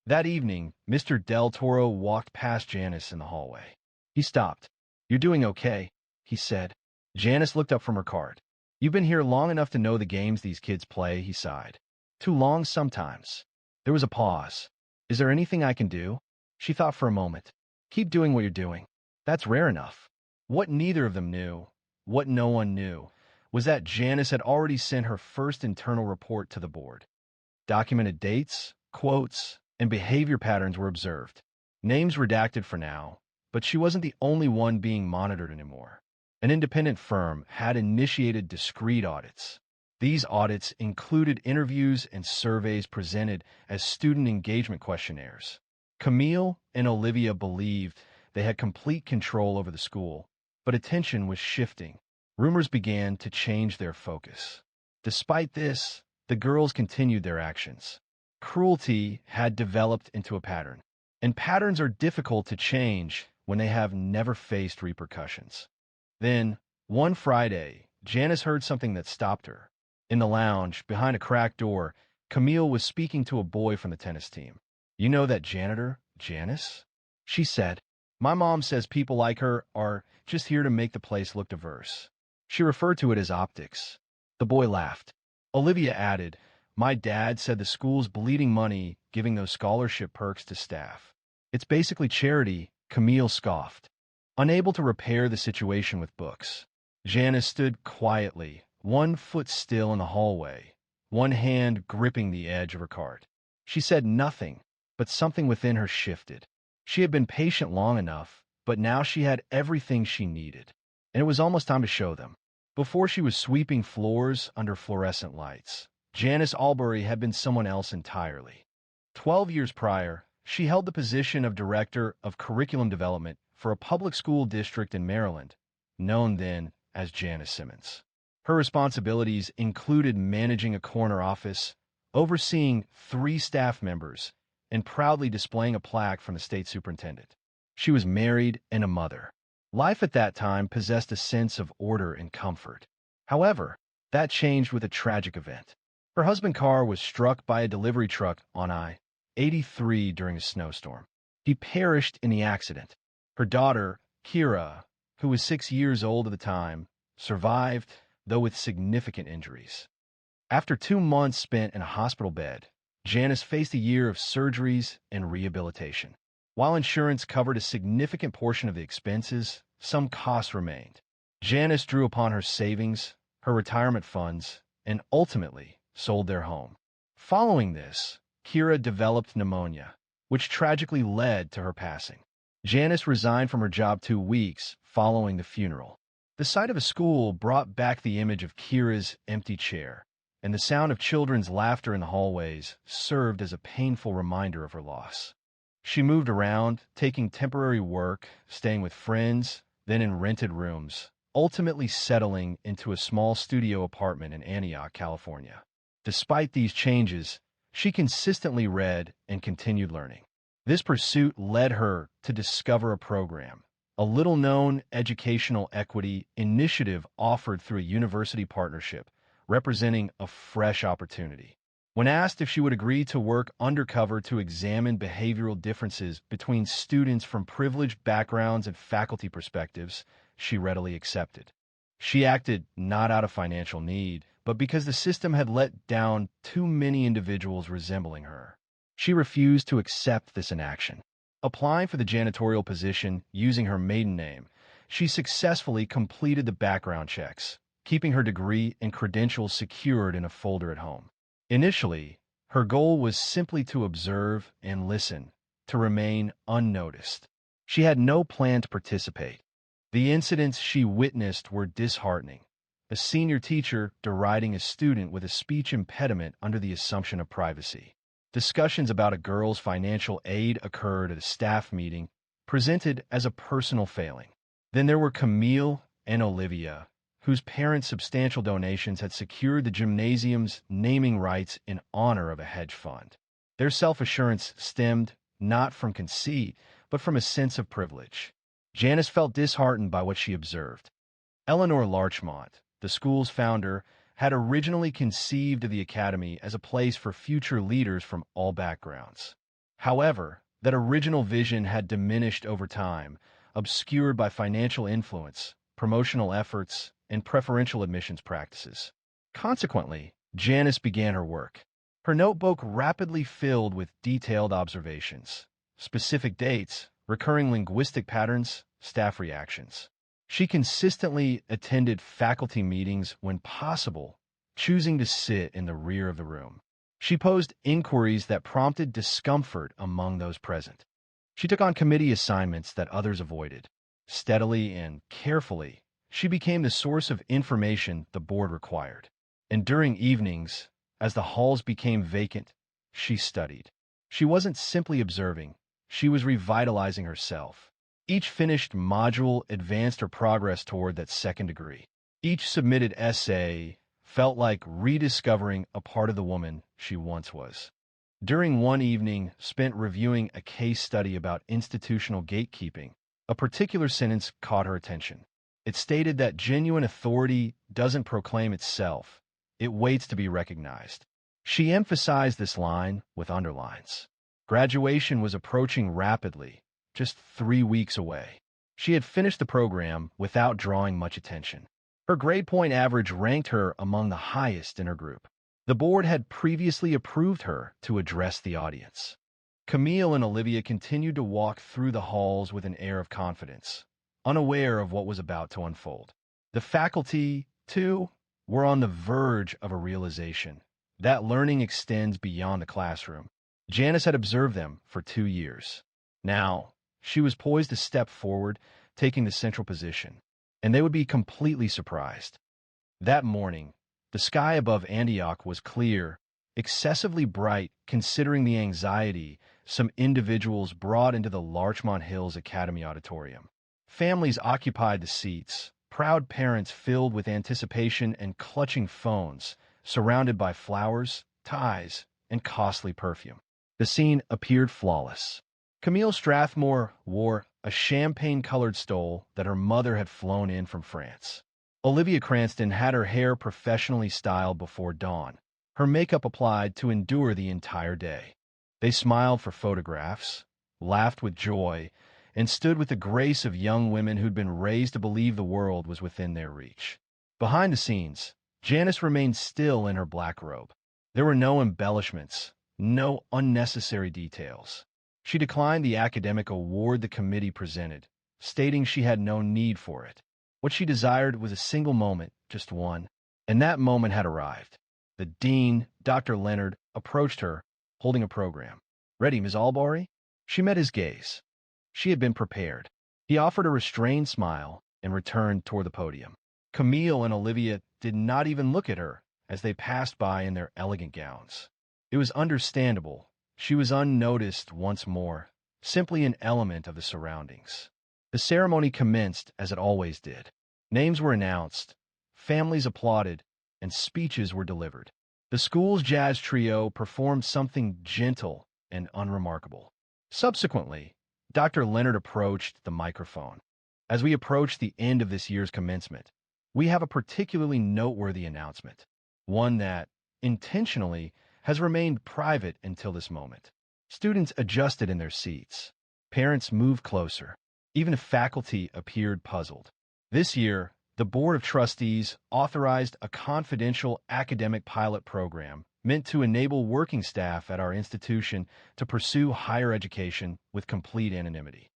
[SPEAKER 1] That evening, Mr. Del Toro walked past Janice in the hallway. He stopped. You're doing okay, he said. Janice looked up from her card. You've been here long enough to know the games these kids play, he sighed. Too long sometimes. There was a pause. Is there anything I can do? She thought for a moment. Keep doing what you're doing. That's rare enough. What neither of them knew, what no one knew, was that Janice had already sent her first internal report to the board. Documented dates, quotes, and behavior patterns were observed. Names redacted for now, but she wasn't the only one being monitored anymore. An independent firm had initiated discrete audits. These audits included interviews and surveys presented as student engagement questionnaires. Camille and Olivia believed they had complete control over the school, but attention was shifting. Rumors began to change their focus. Despite this, the girls continued their actions. Cruelty had developed into a pattern, and patterns are difficult to change when they have never faced repercussions. Then, one Friday, Janice heard something that stopped her. In the lounge, behind a cracked door, Camille was speaking to a boy from the tennis team. You know that janitor, Janice? She said. My mom says people like her are just here to make the place look diverse. She referred to it as optics. The boy laughed. Olivia added, my dad said the school's bleeding money giving those scholarship perks to staff. It's basically charity, Camille scoffed. Unable to repair the situation with books, Janice stood quietly, 1 foot still in the hallway, one hand gripping the edge of her cart. She said nothing, but something within her shifted. She had been patient long enough, but now she had everything she needed, and it was almost time to show them. Before she was sweeping floors under fluorescent lights, Janice Albury had been someone else entirely. 12 years prior, she held the position of Director of Curriculum Development for a public school district in Maryland, known then as Janice Simmons. Her responsibilities included managing a corner office, overseeing 3 staff members, and proudly displaying a plaque from the state superintendent. She was married and a mother. Life at that time possessed a sense of order and comfort. However, that changed with a tragic event. Her husband Carr was struck by a delivery truck on I-83 during a snowstorm. He perished in the accident. Her daughter, Kira, who was 6 years old at the time, survived, though with significant injuries. After 2 months spent in a hospital bed, Janice faced a year of surgeries and rehabilitation. While insurance covered a significant portion of the expenses, some costs remained. Janice drew upon her savings, her retirement funds, and ultimately sold their home. Following this, Kira developed pneumonia, which tragically led to her passing. Janice resigned from her job 2 weeks following the funeral. The sight of a school brought back the image of Kira's empty chair, and the sound of children's laughter in the hallways served as a painful reminder of her loss. She moved around, taking temporary work, staying with friends, then in rented rooms, ultimately settling into a small studio apartment in Antioch, California. Despite these changes, she consistently read and continued learning. This pursuit led her to discover a program, a little-known educational equity initiative offered through a university partnership, representing a fresh opportunity. When asked if she would agree to work undercover to examine behavioral differences between students from privileged backgrounds and faculty perspectives, she readily accepted. She acted not out of financial need, but because the system had let down too many individuals resembling her. She refused to accept this inaction. Applying for the janitorial position using her maiden name, she successfully completed the background checks, keeping her degree and credentials secured in a folder at home. Initially, her goal was simply to observe and listen, to remain unnoticed. She had no plan to participate. The incidents she witnessed were disheartening. A senior teacher deriding a student with a speech impediment under the assumption of privacy. Discussions about a girl's financial aid occurred at a staff meeting, presented as a personal failing. Then there were Camille and Olivia, whose parents' substantial donations had secured the gymnasium's naming rights in honor of a hedge fund. Their self-assurance stemmed not from conceit, but from a sense of privilege. Janice felt disheartened by what she observed. Eleanor Larchmont, the school's founder, had originally conceived of the academy as a place for future leaders from all backgrounds. However, that original vision had diminished over time, obscured by financial influence, promotional efforts, and preferential admissions practices. Consequently, Janice began her work. Her notebook rapidly filled with detailed observations, specific dates, recurring linguistic patterns, staff reactions. She consistently attended faculty meetings when possible, choosing to sit in the rear of the room. She posed inquiries that prompted discomfort among those present. She took on committee assignments that others avoided. Steadily and carefully, she became the source of information the board required. And during evenings, as the halls became vacant, she studied. She wasn't simply observing, she was revitalizing herself. Each finished module advanced her progress toward that second degree. Each submitted essay felt like rediscovering a part of the woman she once was. During one evening spent reviewing a case study about institutional gatekeeping, a particular sentence caught her attention. It stated that genuine authority doesn't proclaim itself, it waits to be recognized. She emphasized this line with underlines. Graduation was approaching rapidly, just 3 weeks away. She had finished the program without drawing much attention. Her grade point average ranked her among the highest in her group. The board had previously approved her to address the audience. Camille and Olivia continued to walk through the halls with an air of confidence, unaware of what was about to unfold. The faculty, too, were on the verge of a realization that learning extends beyond the classroom. Janice had observed them for 2 years. Now, she was poised to step forward, taking the central position, and they would be completely surprised. That morning, the sky above Antioch was clear, excessively bright considering the anxiety some individuals brought into the Larchmont Hills Academy Auditorium. Families occupied the seats, proud parents filled with anticipation and clutching phones, surrounded by flowers, ties, and costly perfume. The scene appeared flawless. Camille Strathmore wore a champagne-colored stole that her mother had flown in from France. Olivia Cranston had her hair professionally styled before dawn, her makeup applied to endure the entire day. They smiled for photographs, laughed with joy, and stood with the grace of young women who'd been raised to believe the world was within their reach. Behind the scenes, Janice remained still in her black robe. There were no embellishments, no unnecessary details. She declined the academic award the committee presented, stating she had no need for it. What she desired was a single moment, just one, and that moment had arrived. The dean, Dr. Leonard, approached her, holding a program. "Ready, Ms. Albury?" She met his gaze. She had been prepared. He offered a restrained smile and returned toward the podium. Camille and Olivia did not even look at her as they passed by in their elegant gowns. It was understandable. She was unnoticed once more, simply an element of the surroundings. The ceremony commenced as it always did. Names were announced, families applauded, and speeches were delivered. The school's jazz trio performed something gentle and unremarkable. Subsequently, Dr. Leonard approached the microphone. As we approach the end of this year's commencement, we have a particularly noteworthy announcement, one that, intentionally, has remained private until this moment. Students adjusted in their seats. Parents moved closer. Even faculty appeared puzzled. This year, the Board of Trustees authorized a confidential academic pilot program meant to enable working staff at our institution to pursue higher education with complete anonymity.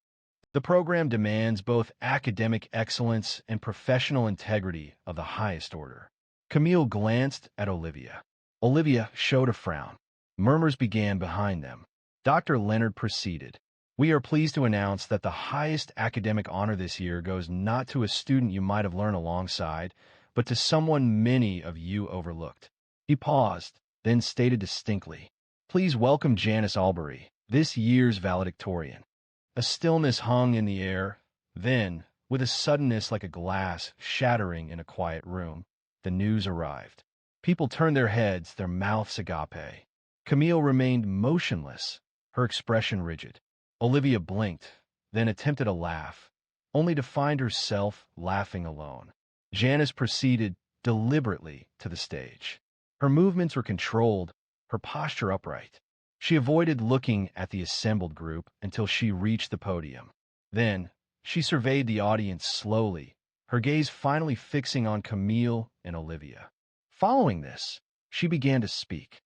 [SPEAKER 1] The program demands both academic excellence and professional integrity of the highest order. Camille glanced at Olivia. Olivia showed a frown. Murmurs began behind them. Dr. Leonard proceeded. We are pleased to announce that the highest academic honor this year goes not to a student you might have learned alongside, but to someone many of you overlooked. He paused, then stated distinctly, "Please welcome Janice Albury, this year's valedictorian." A stillness hung in the air. Then, with a suddenness like a glass shattering in a quiet room, the news arrived. People turned their heads, their mouths agape. Camille remained motionless, her expression rigid. Olivia blinked, then attempted a laugh, only to find herself laughing alone. Janice proceeded deliberately to the stage. Her movements were controlled, her posture upright. She avoided looking at the assembled group until she reached the podium. Then, she surveyed the audience slowly, her gaze finally fixing on Camille and Olivia. Following this, she began to speak.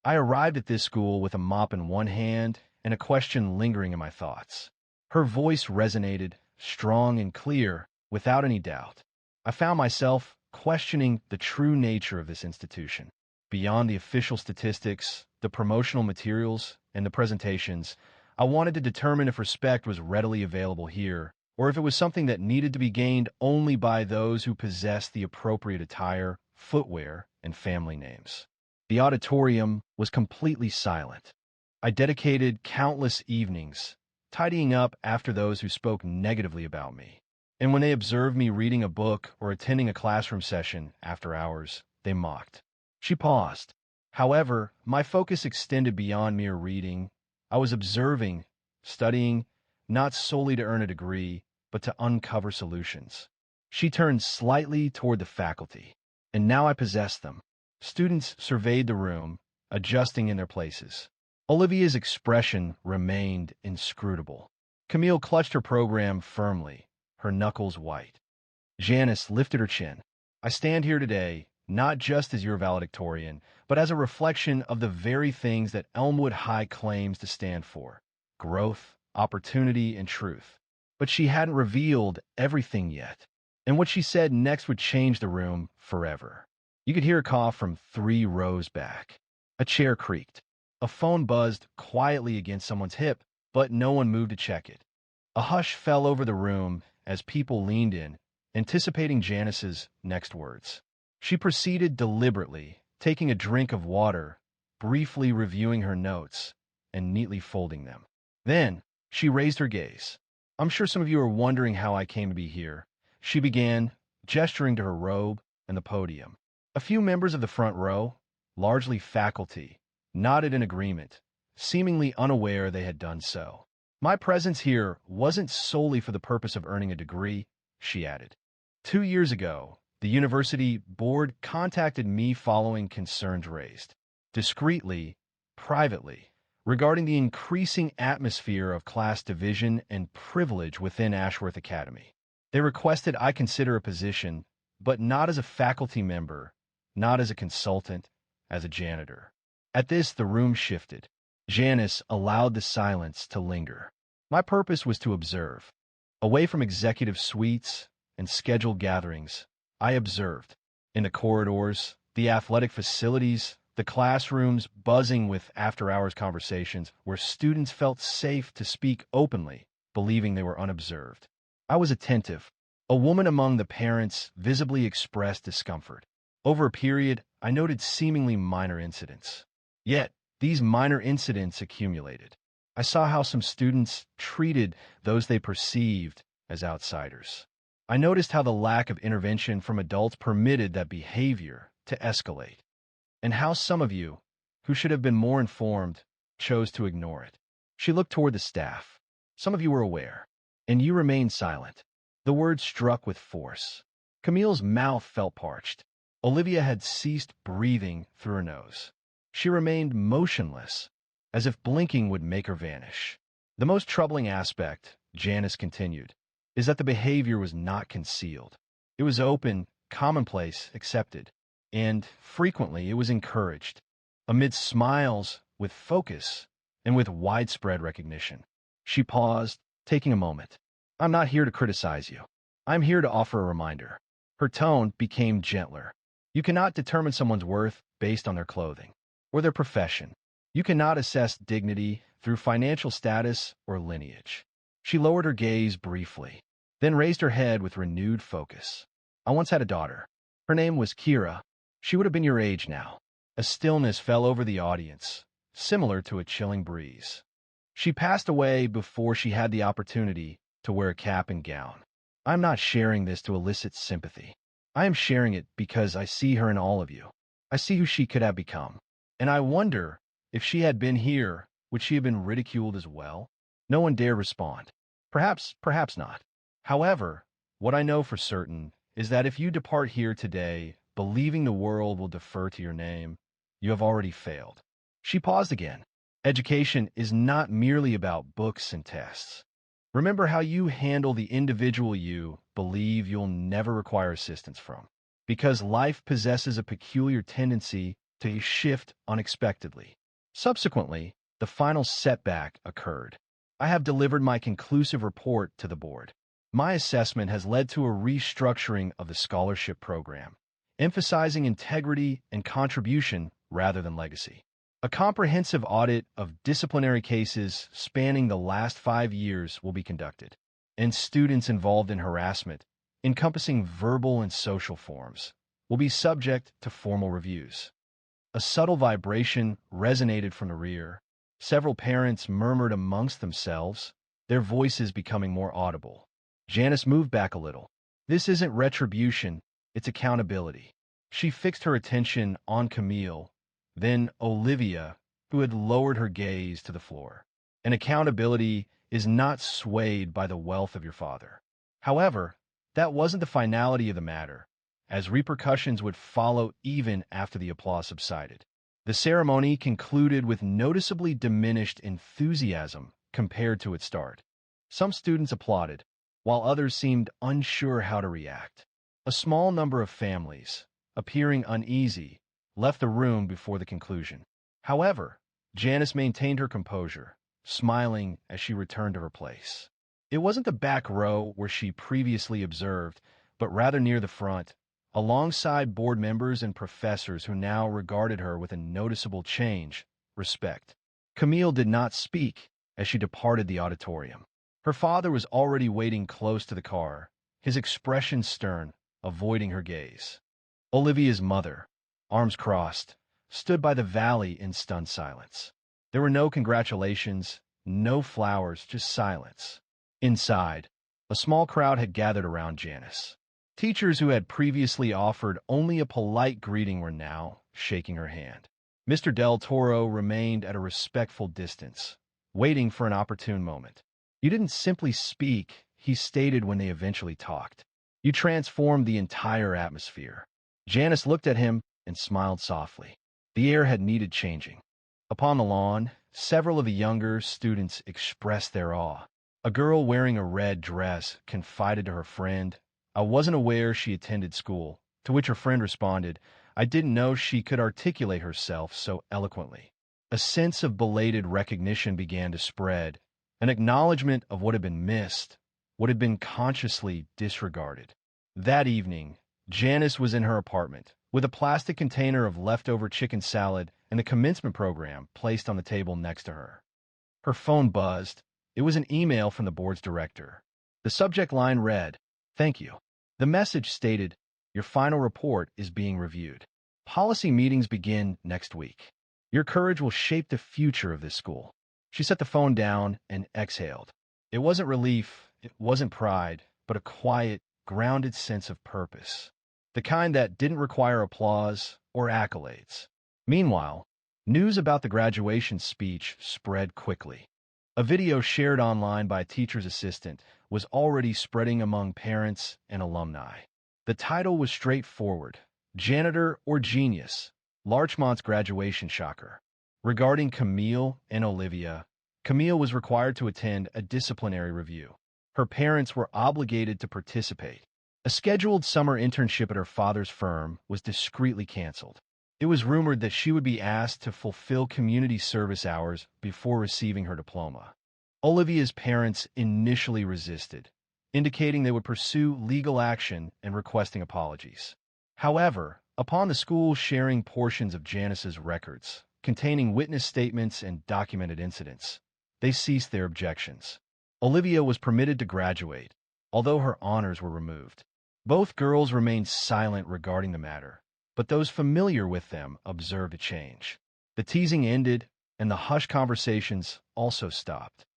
[SPEAKER 1] I arrived at this school with a mop in one hand and a question lingering in my thoughts. Her voice resonated, strong and clear, without any doubt. I found myself questioning the true nature of this institution. Beyond the official statistics, the promotional materials, and the presentations, I wanted to determine if respect was readily available here, or if it was something that needed to be gained only by those who possessed the appropriate attire, footwear, and family names. The auditorium was completely silent. I dedicated countless evenings tidying up after those who spoke negatively about me. And when they observed me reading a book or attending a classroom session after hours, they mocked. She paused. However, my focus extended beyond mere reading. I was observing, studying, not solely to earn a degree, but to uncover solutions. She turned slightly toward the faculty, and now I possessed them. Students surveyed the room, adjusting in their places. Olivia's expression remained inscrutable. Camille clutched her program firmly, her knuckles white. Janice lifted her chin. I stand here today, not just as your valedictorian, but as a reflection of the very things that Elmwood High claims to stand for: growth, opportunity, and truth. But she hadn't revealed everything yet, and what she said next would change the room forever. You could hear a cough from 3 rows back. A chair creaked. A phone buzzed quietly against someone's hip, but no one moved to check it. A hush fell over the room as people leaned in, anticipating Janice's next words. She proceeded deliberately, taking a drink of water, briefly reviewing her notes, and neatly folding them. Then, she raised her gaze. I'm sure some of you are wondering how I came to be here. She began, gesturing to her robe and the podium. A few members of the front row, largely faculty, nodded in agreement, seemingly unaware they had done so. My presence here wasn't solely for the purpose of earning a degree, she added. 2 years ago, the university board contacted me following concerns raised, discreetly, privately, regarding the increasing atmosphere of class division and privilege within Ashworth Academy. They requested I consider a position, but not as a faculty member, not as a consultant, as a janitor. At this, the room shifted. Janice allowed the silence to linger. My purpose was to observe. Away from executive suites and scheduled gatherings, I observed. In the corridors, the athletic facilities, the classrooms buzzing with after-hours conversations where students felt safe to speak openly, believing they were unobserved. I was attentive. A woman among the parents visibly expressed discomfort. Over a period, I noted seemingly minor incidents. Yet, these minor incidents accumulated. I saw how some students treated those they perceived as outsiders. I noticed how the lack of intervention from adults permitted that behavior to escalate, and how some of you, who should have been more informed, chose to ignore it. She looked toward the staff. Some of you were aware, and you remained silent. The words struck with force. Camille's mouth felt parched. Olivia had ceased breathing through her nose. She remained motionless, as if blinking would make her vanish. The most troubling aspect, Janice continued, is that the behavior was not concealed. It was open, commonplace, accepted, and frequently it was encouraged, amid smiles, with focus, and with widespread recognition. She paused, taking a moment. I'm not here to criticize you. I'm here to offer a reminder. Her tone became gentler. You cannot determine someone's worth based on their clothing or their profession. You cannot assess dignity through financial status or lineage. She lowered her gaze briefly, then raised her head with renewed focus. I once had a daughter. Her name was Kira. She would have been your age now. A stillness fell over the audience, similar to a chilling breeze. She passed away before she had the opportunity to wear a cap and gown. I'm not sharing this to elicit sympathy. I am sharing it because I see her in all of you. I see who she could have become. And I wonder, if she had been here, would she have been ridiculed as well? No one dared respond. Perhaps not. However, what I know for certain is that if you depart here today believing the world will defer to your name, you have already failed. She paused again. Education is not merely about books and tests. Remember how you handle the individual you believe you'll never require assistance from, because life possesses a peculiar tendency to shift unexpectedly. Subsequently, the final setback occurred. I have delivered my conclusive report to the board. My assessment has led to a restructuring of the scholarship program, emphasizing integrity and contribution rather than legacy. A comprehensive audit of disciplinary cases spanning the last 5 years will be conducted, and students involved in harassment, encompassing verbal and social forms, will be subject to formal reviews. A subtle vibration resonated from the rear. Several parents murmured amongst themselves, their voices becoming more audible. Janice moved back a little. This isn't retribution, it's accountability. She fixed her attention on Camille, then Olivia, who had lowered her gaze to the floor. And accountability is not swayed by the wealth of your father. However, that wasn't the finality of the matter, as repercussions would follow even after the applause subsided. The ceremony concluded with noticeably diminished enthusiasm compared to its start. Some students applauded, while others seemed unsure how to react. A small number of families, appearing uneasy, left the room before the conclusion. However, Janice maintained her composure, smiling as she returned to her place. It wasn't the back row where she previously observed, but rather near the front, alongside board members and professors who now regarded her with a noticeable change, respect. Camille did not speak as she departed the auditorium. Her father was already waiting close to the car, his expression stern, avoiding her gaze. Olivia's mother, arms crossed, stood by the valley in stunned silence. There were no congratulations, no flowers, just silence. Inside, a small crowd had gathered around Janice. Teachers who had previously offered only a polite greeting were now shaking her hand. Mr. Del Toro remained at a respectful distance, waiting for an opportune moment. You didn't simply speak, he stated when they eventually talked. You transformed the entire atmosphere. Janice looked at him and smiled softly. The air had needed changing. Upon the lawn, several of the younger students expressed their awe. A girl wearing a red dress confided to her friend, "I wasn't aware she attended school," to which her friend responded, "I didn't know she could articulate herself so eloquently." A sense of belated recognition began to spread, an acknowledgement of what had been missed, what had been consciously disregarded. That evening, Janice was in her apartment, with a plastic container of leftover chicken salad and the commencement program placed on the table next to her. Her phone buzzed. It was an email from the board's director. The subject line read, "Thank you." The message stated, Your final report is being reviewed. Policy meetings begin next week. Your courage will shape the future of this school." She set the phone down and exhaled. It wasn't relief, it wasn't pride, but a quiet, grounded sense of purpose. The kind that didn't require applause or accolades. Meanwhile, news about the graduation speech spread quickly. A video shared online by a teacher's assistant was already spreading among parents and alumni. The title was straightforward: Janitor or Genius, Larchmont's Graduation Shocker. Regarding Camille and Olivia, Camille was required to attend a disciplinary review. Her parents were obligated to participate. A scheduled summer internship at her father's firm was discreetly canceled. It was rumored that she would be asked to fulfill community service hours before receiving her diploma. Olivia's parents initially resisted, indicating they would pursue legal action and requesting apologies. However, upon the school sharing portions of Janice's records, containing witness statements and documented incidents, they ceased their objections. Olivia was permitted to graduate, although her honors were removed. Both girls remained silent regarding the matter, but those familiar with them observed a change. The teasing ended, and the hushed conversations also stopped.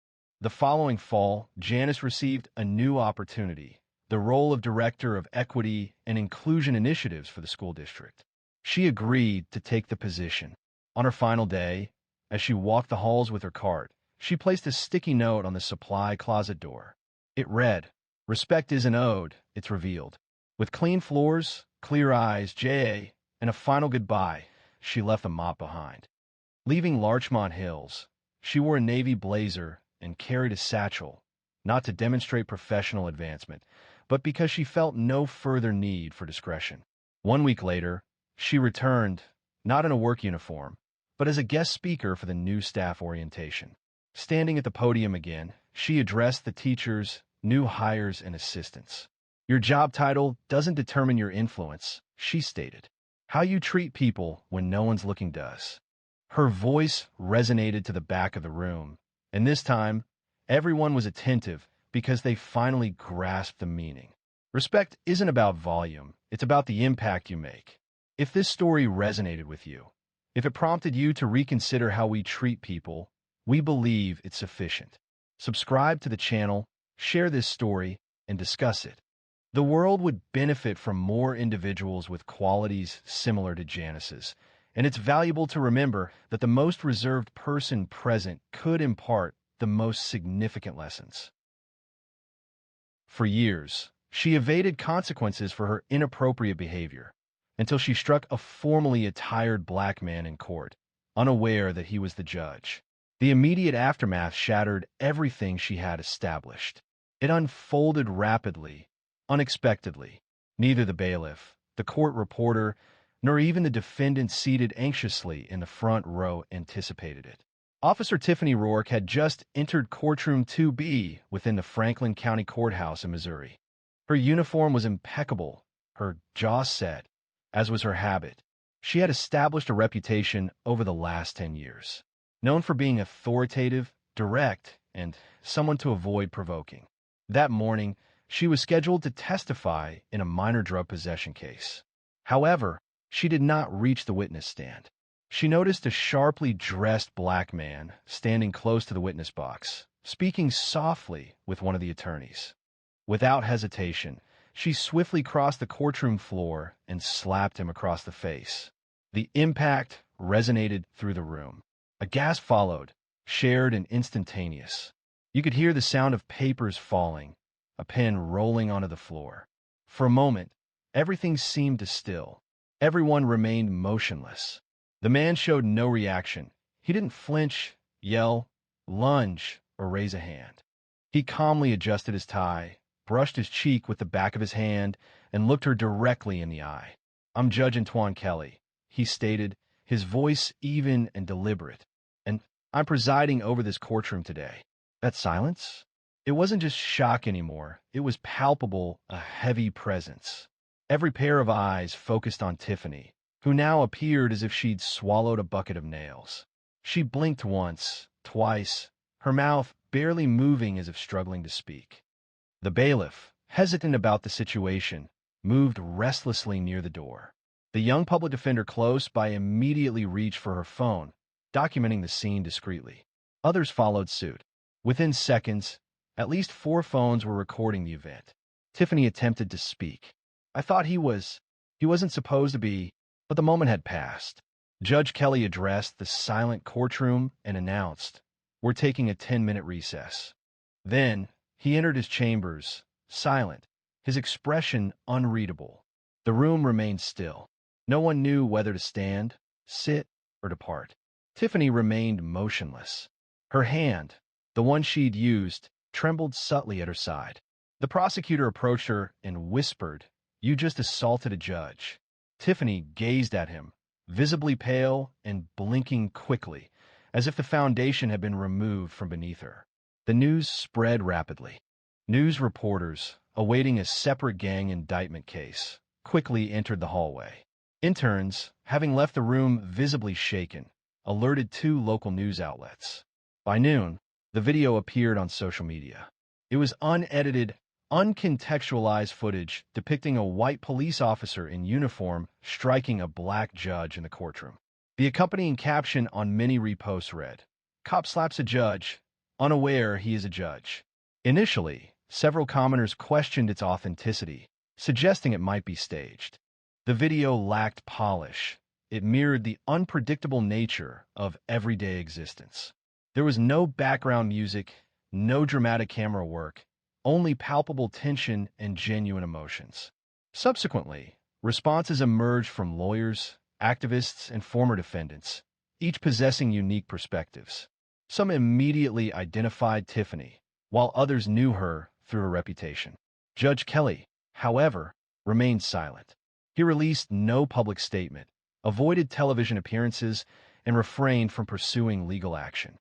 [SPEAKER 1] The following fall, Janice received a new opportunity: the role of Director of Equity and Inclusion Initiatives for the school district. She agreed to take the position. On her final day, as she walked the halls with her cart, she placed a sticky note on the supply closet door. It read, "Respect isn't owed, it's revealed." With clean floors, clear eyes, J.A., and a final goodbye, she left the mop behind. Leaving Larchmont Hills, she wore a navy blazer and carried a satchel, not to demonstrate professional advancement, but because she felt no further need for discretion. 1 week later, she returned, not in a work uniform, but as a guest speaker for the new staff orientation. Standing at the podium again, she addressed the teachers, new hires, and assistants. "Your job title doesn't determine your influence," she stated. "How you treat people when no one's looking does." Her voice resonated to the back of the room, and this time, everyone was attentive because they finally grasped the meaning. Respect isn't about volume, it's about the impact you make. If this story resonated with you, if it prompted you to reconsider how we treat people, we believe it's sufficient. Subscribe to the channel, share this story, and discuss it. The world would benefit from more individuals with qualities similar to Janice's, and it's valuable to remember that the most reserved person present could impart the most significant lessons. For years, she evaded consequences for her inappropriate behavior until she struck a formally attired black man in court, unaware that he was the judge. The immediate aftermath shattered everything she had established. It unfolded rapidly, unexpectedly. Neither the bailiff, the court reporter, nor even the defendant seated anxiously in the front row anticipated it. Officer Tiffany Rourke had just entered courtroom 2B within the Franklin County Courthouse in Missouri. Her uniform was impeccable, her jaw set, as was her habit. She had established a reputation over the last 10 years, known for being authoritative, direct, and someone to avoid provoking. That morning, she was scheduled to testify in a minor drug possession case. However, she did not reach the witness stand. She noticed a sharply dressed black man standing close to the witness box, speaking softly with one of the attorneys. Without hesitation, she swiftly crossed the courtroom floor and slapped him across the face. The impact resonated through the room. A gasp followed, shared and instantaneous. You could hear the sound of papers falling, a pen rolling onto the floor. For a moment, everything seemed to still. Everyone remained motionless. The man showed no reaction. He didn't flinch, yell, lunge, or raise a hand. He calmly adjusted his tie, brushed his cheek with the back of his hand, and looked her directly in the eye. "I'm Judge Antoine Kelly," he stated, his voice even and deliberate, "and I'm presiding over this courtroom today." That silence? It wasn't just shock anymore. It was palpable, a heavy presence. Every pair of eyes focused on Tiffany, who now appeared as if she'd swallowed a bucket of nails. She blinked once, twice, her mouth barely moving as if struggling to speak. The bailiff, hesitant about the situation, moved restlessly near the door. The young public defender close by immediately reached for her phone, documenting the scene discreetly. Others followed suit. Within seconds, at least 4 phones were recording the event. Tiffany attempted to speak. I thought he wasn't supposed to be, but the moment had passed. Judge Kelly addressed the silent courtroom and announced, "We're taking a 10-minute recess." Then, he entered his chambers, silent, his expression unreadable. The room remained still. No one knew whether to stand, sit, or depart. Tiffany remained motionless. Her hand, the one she'd used, trembled subtly at her side. The prosecutor approached her and whispered, "You just assaulted a judge." Tiffany gazed at him, visibly pale and blinking quickly, as if the foundation had been removed from beneath her. The news spread rapidly. News reporters, awaiting a separate gang indictment case, quickly entered the hallway. Interns, having left the room visibly shaken, alerted 2 local news outlets. By noon, the video appeared on social media. It was unedited, uncontextualized footage depicting a white police officer in uniform striking a black judge in the courtroom. The accompanying caption on many reposts read, "Cop slaps a judge, unaware he is a judge." Initially, several commenters questioned its authenticity, suggesting it might be staged. The video lacked polish. It mirrored the unpredictable nature of everyday existence. There was no background music, no dramatic camera work, only palpable tension and genuine emotions. Subsequently, responses emerged from lawyers, activists, and former defendants, each possessing unique perspectives. Some immediately identified Tiffany, while others knew her through her reputation. Judge Kelly, however, remained silent. He released no public statement, avoided television appearances, and refrained from pursuing legal action.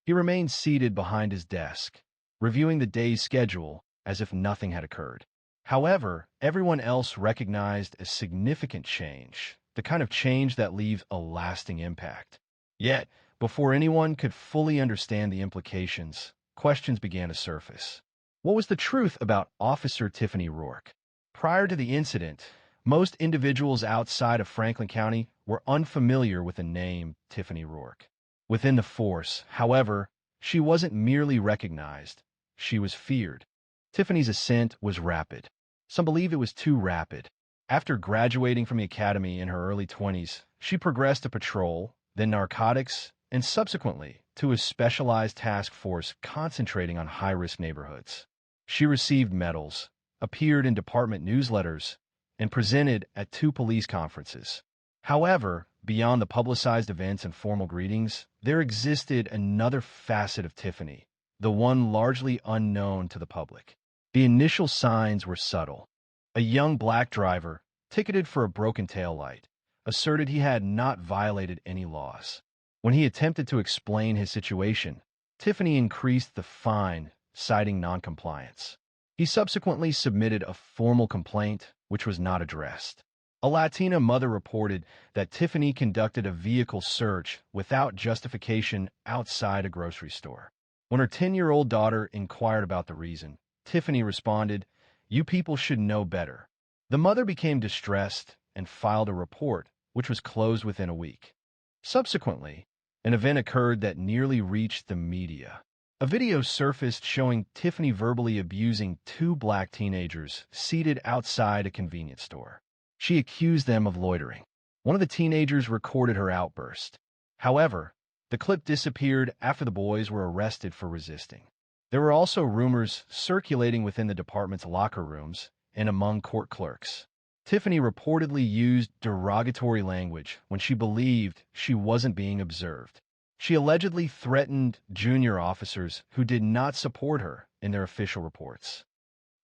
[SPEAKER 1] He remained seated behind his desk, reviewing the day's schedule as if nothing had occurred. However, everyone else recognized a significant change, the kind of change that leaves a lasting impact. Yet, before anyone could fully understand the implications, questions began to surface. What was the truth about Officer Tiffany Rourke? Prior to the incident, most individuals outside of Franklin County were unfamiliar with the name Tiffany Rourke. Within the force, however, she wasn't merely recognized, she was feared. Tiffany's ascent was rapid. Some believe it was too rapid. After graduating from the academy in her early 20s, she progressed to patrol, then narcotics, and subsequently to a specialized task force concentrating on high-risk neighborhoods. She received medals, appeared in department newsletters, and presented at 2 police conferences. However, beyond the publicized events and formal greetings, there existed another facet of Tiffany, the one largely unknown to the public. The initial signs were subtle. A young black driver, ticketed for a broken taillight, asserted he had not violated any laws. When he attempted to explain his situation, Tiffany increased the fine, citing noncompliance. He subsequently submitted a formal complaint, which was not addressed. A Latina mother reported that Tiffany conducted a vehicle search without justification outside a grocery store. When her 10-year-old daughter inquired about the reason, Tiffany responded, "You people should know better." The mother became distressed and filed a report, which was closed within a week. Subsequently, an event occurred that nearly reached the media. A video surfaced showing Tiffany verbally abusing 2 black teenagers seated outside a convenience store. She accused them of loitering. One of the teenagers recorded her outburst. However, the clip disappeared after the boys were arrested for resisting. There were also rumors circulating within the department's locker rooms and among court clerks. Tiffany reportedly used derogatory language when she believed she wasn't being observed. She allegedly threatened junior officers who did not support her in their official reports.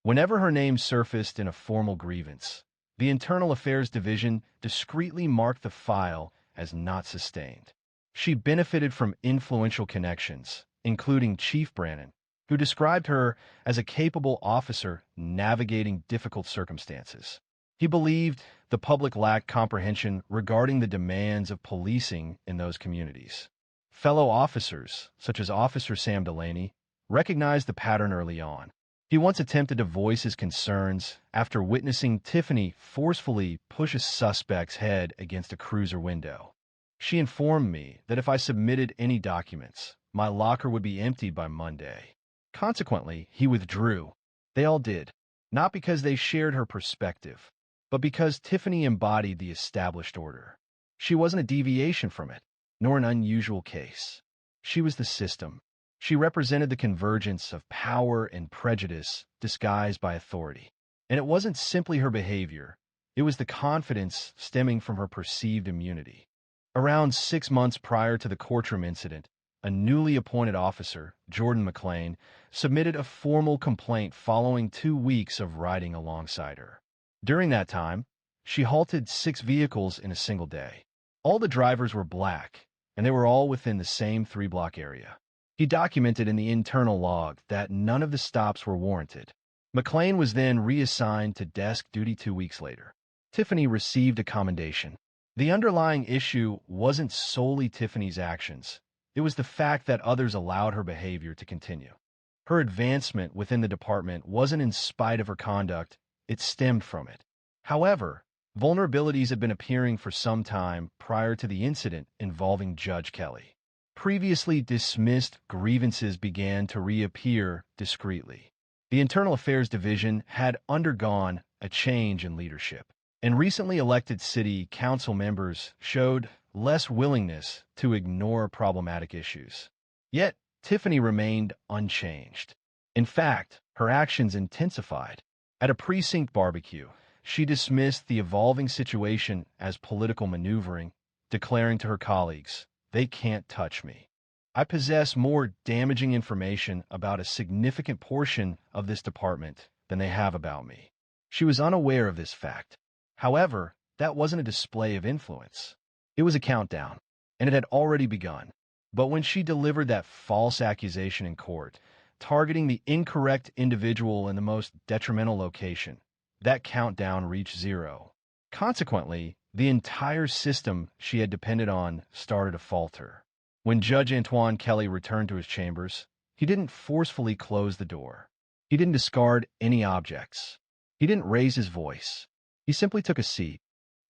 [SPEAKER 1] Whenever her name surfaced in a formal grievance, the Internal Affairs Division discreetly marked the file as not sustained. She benefited from influential connections, including Chief Brannon, who described her as a capable officer navigating difficult circumstances. He believed the public lacked comprehension regarding the demands of policing in those communities. Fellow officers, such as Officer Sam Delaney, recognized the pattern early on. He once attempted to voice his concerns after witnessing Tiffany forcefully push a suspect's head against a cruiser window. She informed me that if I submitted any documents, my locker would be emptied by Monday. Consequently, he withdrew. They all did, not because they shared her perspective, but because Tiffany embodied the established order. She wasn't a deviation from it, nor an unusual case. She was the system. She represented the convergence of power and prejudice disguised by authority. And it wasn't simply her behavior, it was the confidence stemming from her perceived immunity. Around 6 months prior to the courtroom incident, a newly appointed officer, Jordan McLean, submitted a formal complaint following 2 weeks of riding alongside her. During that time, she halted 6 vehicles in a single day. All the drivers were black, and they were all within the same 3-block area. He documented in the internal log that none of the stops were warranted. McLean was then reassigned to desk duty 2 weeks later. Tiffany received a commendation. The underlying issue wasn't solely Tiffany's actions. It was the fact that others allowed her behavior to continue. Her advancement within the department wasn't in spite of her conduct, it stemmed from it. However, vulnerabilities had been appearing for some time prior to the incident involving Judge Kelly. Previously dismissed grievances began to reappear discreetly. The Internal Affairs Division had undergone a change in leadership, and recently elected city council members showed less willingness to ignore problematic issues. Yet, Tiffany remained unchanged. In fact, her actions intensified. At a precinct barbecue, she dismissed the evolving situation as political maneuvering, declaring to her colleagues, "They can't touch me. I possess more damaging information about a significant portion of this department than they have about me." She was unaware of this fact. However, that wasn't a display of influence. It was a countdown, and it had already begun. But when she delivered that false accusation in court, targeting the incorrect individual in the most detrimental location, that countdown reached 0. Consequently, the entire system she had depended on started to falter. When Judge Antoine Kelly returned to his chambers, he didn't forcefully close the door. He didn't discard any objects. He didn't raise his voice. He simply took a seat.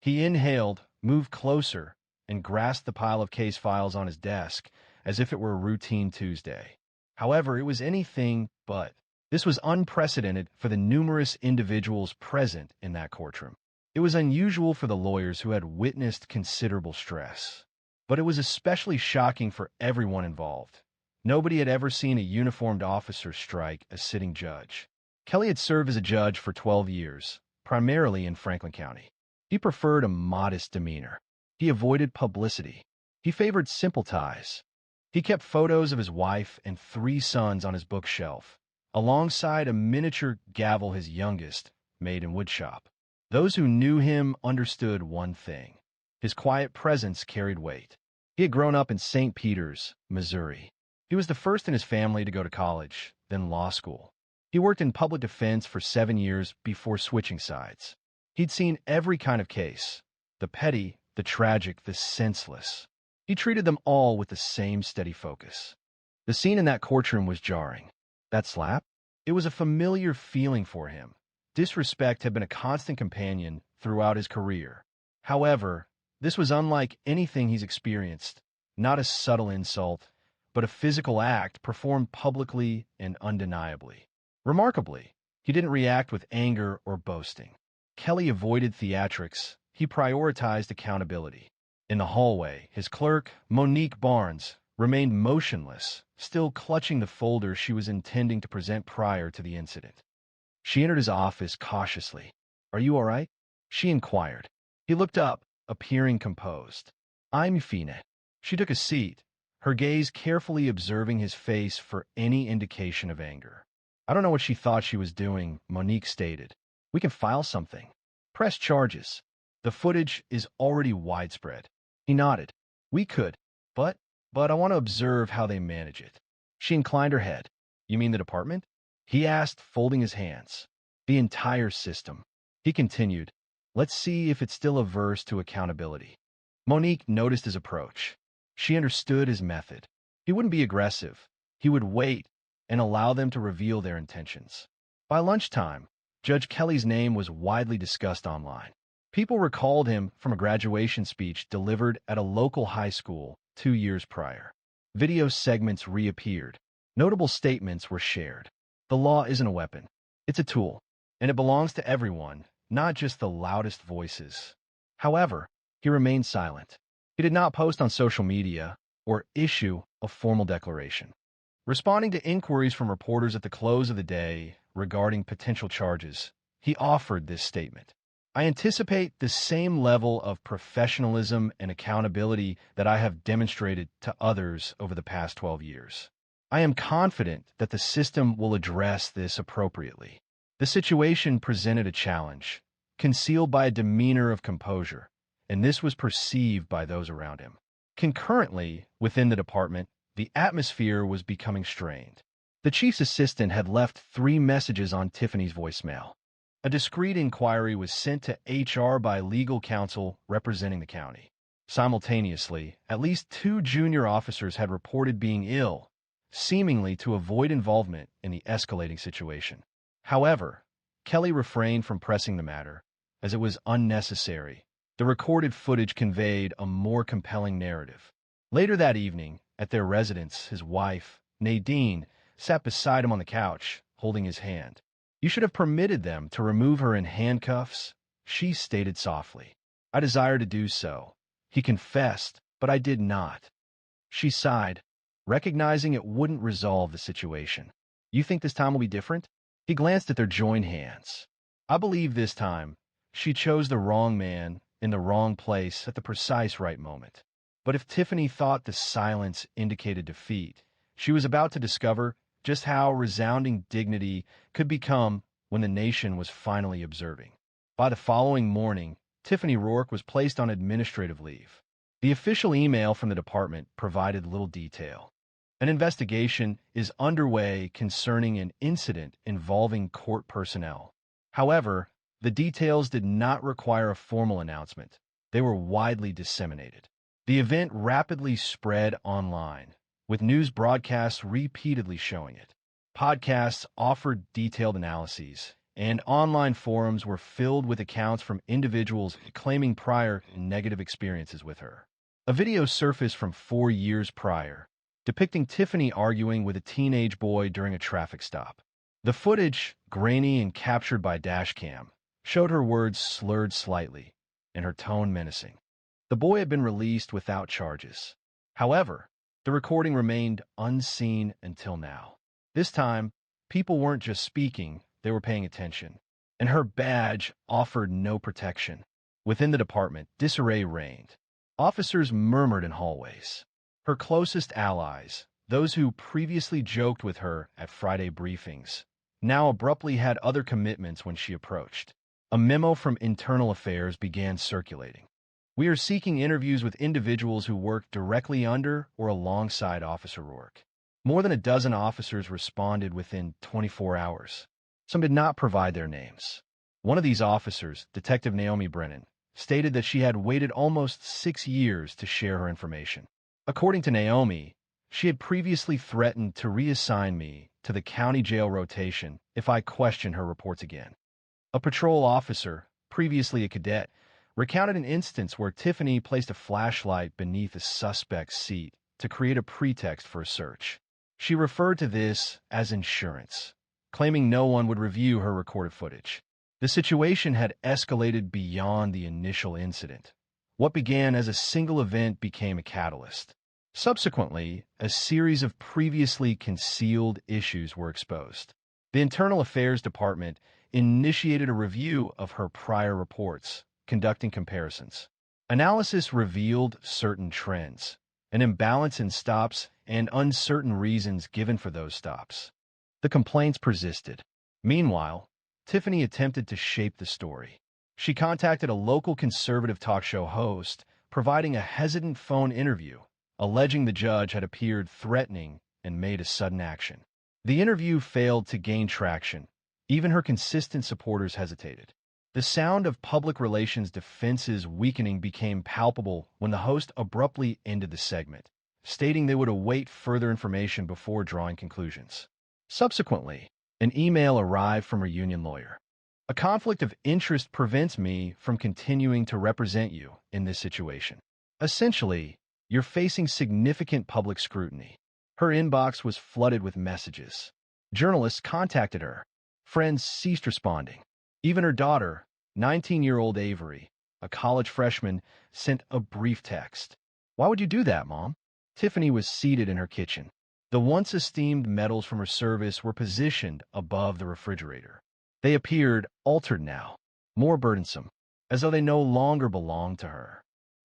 [SPEAKER 1] He inhaled, moved closer, and grasped the pile of case files on his desk as if it were a routine Tuesday. However, it was anything but. This was unprecedented for the numerous individuals present in that courtroom. It was unusual for the lawyers who had witnessed considerable stress. But it was especially shocking for everyone involved. Nobody had ever seen a uniformed officer strike a sitting judge. Kelly had served as a judge for 12 years, primarily in Franklin County. He preferred a modest demeanor. He avoided publicity. He favored simple ties. He kept photos of his wife and 3 sons on his bookshelf, alongside a miniature gavel his youngest made in woodshop. Those who knew him understood one thing. His quiet presence carried weight. He had grown up in St. Peters, Missouri. He was the first in his family to go to college, then law school. He worked in public defense for 7 years before switching sides. He'd seen every kind of case, the petty, the tragic, the senseless. He treated them all with the same steady focus. The scene in that courtroom was jarring. That slap? It was a familiar feeling for him. Disrespect had been a constant companion throughout his career. However, this was unlike anything he's experienced. Not a subtle insult, but a physical act performed publicly and undeniably. Remarkably, he didn't react with anger or boasting. Kelly avoided theatrics. He prioritized accountability. In the hallway, his clerk, Monique Barnes, remained motionless, still clutching the folder she was intending to present prior to the incident. She entered his office cautiously. "Are you all right?" she inquired. He looked up, appearing composed. "I'm fine." She took a seat, her gaze carefully observing his face for any indication of anger. "I don't know what she thought she was doing," Monique stated. "We can file something. Press charges. The footage is already widespread." He nodded. "We could, but I want to observe how they manage it." She inclined her head. "You mean the department?" he asked, folding his hands. "The entire system." He continued, "Let's see if it's still averse to accountability." Monique noticed his approach. She understood his method. He wouldn't be aggressive. He would wait and allow them to reveal their intentions. By lunchtime, Judge Kelly's name was widely discussed online. People recalled him from a graduation speech delivered at a local high school 2 years prior. Video segments reappeared. Notable statements were shared. The law isn't a weapon. It's a tool, and it belongs to everyone, not just the loudest voices. However, he remained silent. He did not post on social media or issue a formal declaration. Responding to inquiries from reporters at the close of the day regarding potential charges, he offered this statement. I anticipate the same level of professionalism and accountability that I have demonstrated to others over the past 12 years. I am confident that the system will address this appropriately. The situation presented a challenge, concealed by a demeanor of composure, and this was perceived by those around him. Concurrently, within the department, the atmosphere was becoming strained. The chief's assistant had left 3 messages on Tiffany's voicemail. A discreet inquiry was sent to HR by legal counsel representing the county. Simultaneously, at least 2 junior officers had reported being ill, seemingly to avoid involvement in the escalating situation. However, Kelly refrained from pressing the matter, as it was unnecessary. The recorded footage conveyed a more compelling narrative. Later that evening, at their residence, his wife, Nadine, sat beside him on the couch, holding his hand. You should have permitted them to remove her in handcuffs, she stated softly. I desired to do so. He confessed, but I did not. She sighed, recognizing it wouldn't resolve the situation. You think this time will be different? He glanced at their joined hands. I believe this time, she chose the wrong man in the wrong place at the precise right moment. But if Tiffany thought the silence indicated defeat, she was about to discover just how resounding dignity could become when the nation was finally observing. By the following morning, Tiffany Rourke was placed on administrative leave. The official email from the department provided little detail. An investigation is underway concerning an incident involving court personnel. However, the details did not require a formal announcement. They were widely disseminated. The event rapidly spread online, with news broadcasts repeatedly showing it. Podcasts offered detailed analyses, and online forums were filled with accounts from individuals claiming prior negative experiences with her. A video surfaced from 4 years prior, depicting Tiffany arguing with a teenage boy during a traffic stop. The footage, grainy and captured by dashcam, showed her words slurred slightly, and her tone menacing. The boy had been released without charges. However, the recording remained unseen until now. This time, people weren't just speaking, they were paying attention. And her badge offered no protection. Within the department, disarray reigned. Officers murmured in hallways. Her closest allies, those who previously joked with her at Friday briefings, now abruptly had other commitments when she approached. A memo from Internal Affairs began circulating. We are seeking interviews with individuals who work directly under or alongside Officer Rourke. More than a dozen officers responded within 24 hours. Some did not provide their names. One of these officers, Detective Naomi Brennan, stated that she had waited almost 6 years to share her information. According to Naomi, she had previously threatened to reassign me to the county jail rotation if I questioned her reports again. A patrol officer, previously a cadet, recounted an instance where Tiffany placed a flashlight beneath a suspect's seat to create a pretext for a search. She referred to this as insurance, claiming no one would review her recorded footage. The situation had escalated beyond the initial incident. What began as a single event became a catalyst. Subsequently, a series of previously concealed issues were exposed. The Internal Affairs Department initiated a review of her prior reports, conducting comparisons. Analysis revealed certain trends, an imbalance in stops, and uncertain reasons given for those stops. The complaints persisted. Meanwhile, Tiffany attempted to shape the story. She contacted a local conservative talk show host, providing a hesitant phone interview, alleging the judge had appeared threatening and made a sudden action. The interview failed to gain traction. Even her consistent supporters hesitated. The sound of public relations defenses weakening became palpable when the host abruptly ended the segment, stating they would await further information before drawing conclusions. Subsequently, An email arrived from her union lawyer. A conflict of interest prevents me from continuing to represent you in this situation. Essentially, you're facing significant public scrutiny. Her inbox was flooded with messages. Journalists contacted her. Friends ceased responding. Even her daughter, 19-year-old Avery, a college freshman, sent a brief text. "Why would you do that, Mom?" Tiffany was seated in her kitchen. The once esteemed medals from her service were positioned above the refrigerator. They appeared altered now, more burdensome, as though they no longer belonged to her.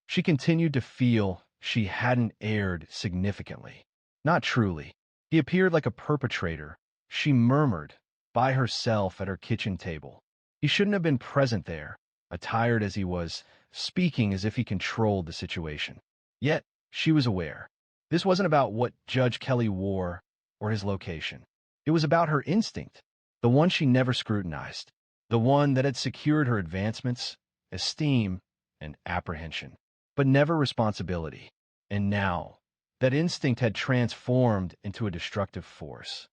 [SPEAKER 1] She continued to feel she hadn't erred significantly. Not truly. He appeared like a perpetrator, she murmured, by herself at her kitchen table. He shouldn't have been present there, attired as he was, speaking as if he controlled the situation. Yet, she was aware. This wasn't about what Judge Kelly wore or his location. It was about her instinct, the one she never scrutinized, the one that had secured her advancements, esteem, and apprehension, but never responsibility. And now, that instinct had transformed into a destructive force.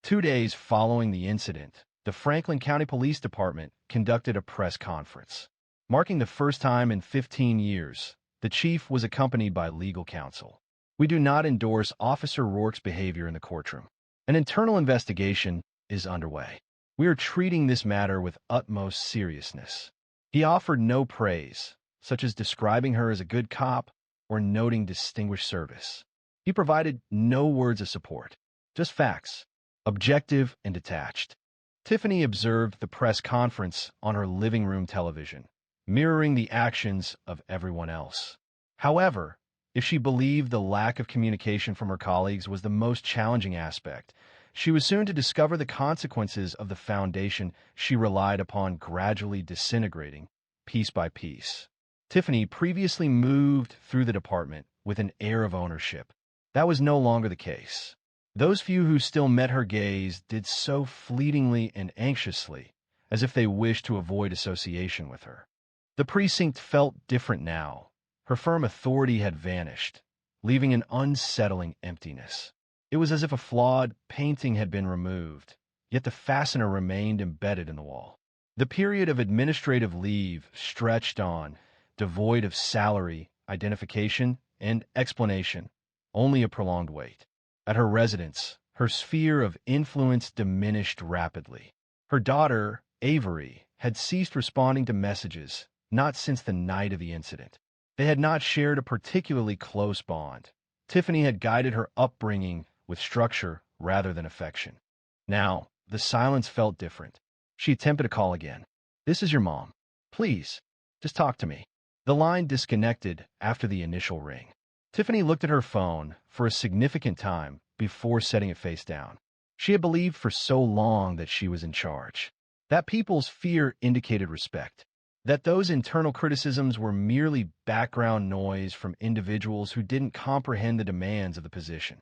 [SPEAKER 1] 2 days following the incident, the Franklin County Police Department conducted a press conference. Marking the first time in 15 years, the chief was accompanied by legal counsel. "We do not endorse Officer Rourke's behavior in the courtroom. An internal investigation is underway. We are treating this matter with utmost seriousness." He offered no praise, such as describing her as a good cop or noting distinguished service. He provided no words of support, just facts, objective and detached. Tiffany observed the press conference on her living room television, mirroring the actions of everyone else. However, if she believed the lack of communication from her colleagues was the most challenging aspect, she was soon to discover the consequences of the foundation she relied upon gradually disintegrating, piece by piece. Tiffany previously moved through the department with an air of ownership. That was no longer the case. Those few who still met her gaze did so fleetingly and anxiously, as if they wished to avoid association with her. The precinct felt different now. Her firm authority had vanished, leaving an unsettling emptiness. It was as if a flawed painting had been removed, yet the fastener remained embedded in the wall. The period of administrative leave stretched on, devoid of salary, identification, and explanation, only a prolonged wait. At her residence, her sphere of influence diminished rapidly. Her daughter, Avery, had ceased responding to messages, not since the night of the incident. They had not shared a particularly close bond. Tiffany had guided her upbringing with structure rather than affection. Now, the silence felt different. She attempted to call again. "This is your mom. Please, just talk to me." The line disconnected after the initial ring. Tiffany looked at her phone for a significant time before setting it face down. She had believed for so long that she was in charge, that people's fear indicated respect, that those internal criticisms were merely background noise from individuals who didn't comprehend the demands of the position.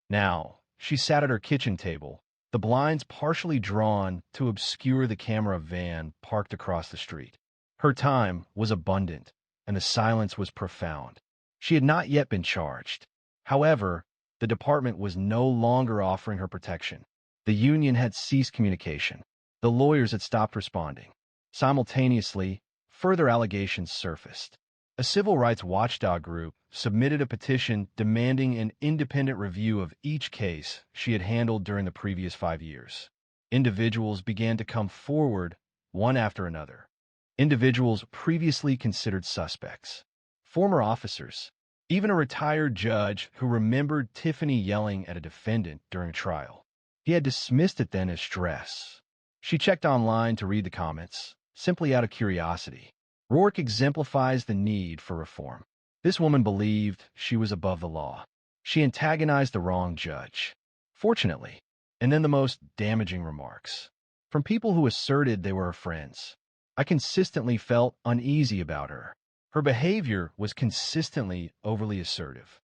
[SPEAKER 1] Now, she sat at her kitchen table, the blinds partially drawn to obscure the camera van parked across the street. Her time was abundant, and the silence was profound. She had not yet been charged. However, the department was no longer offering her protection. The union had ceased communication. The lawyers had stopped responding. Simultaneously, further allegations surfaced. A civil rights watchdog group submitted a petition demanding an independent review of each case she had handled during the previous 5 years. Individuals began to come forward, one after another. Individuals previously considered suspects. Former officers. Even a retired judge who remembered Tiffany yelling at a defendant during a trial. He had dismissed it then as stress. She checked online to read the comments, simply out of curiosity. Rourke exemplifies the need for reform. This woman believed she was above the law. She antagonized the wrong judge. Fortunately, and then the most damaging remarks. From people who asserted they were her friends. I consistently felt uneasy about her. Her behavior was consistently overly assertive.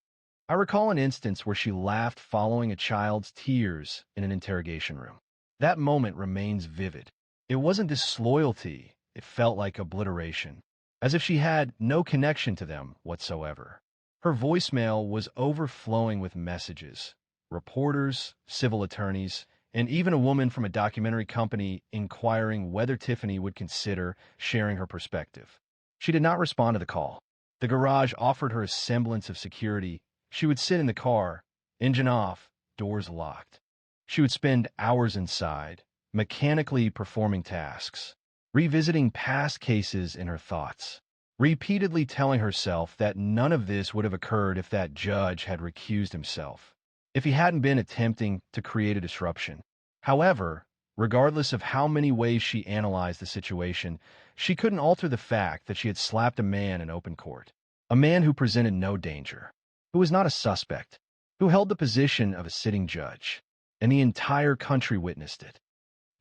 [SPEAKER 1] I recall an instance where she laughed following a child's tears in an interrogation room. That moment remains vivid. It wasn't disloyalty. It felt like obliteration, as if she had no connection to them whatsoever. Her voicemail was overflowing with messages, reporters, civil attorneys, and even a woman from a documentary company inquiring whether Tiffany would consider sharing her perspective. She did not respond to the call. The garage offered her a semblance of security. She would sit in the car, engine off, doors locked. She would spend hours inside, mechanically performing tasks, revisiting past cases in her thoughts, repeatedly telling herself that none of this would have occurred if that judge had recused himself, if he hadn't been attempting to create a disruption. However, regardless of how many ways she analyzed the situation, she couldn't alter the fact that she had slapped a man in open court, a man who presented no danger, who was not a suspect, who held the position of a sitting judge, and the entire country witnessed it.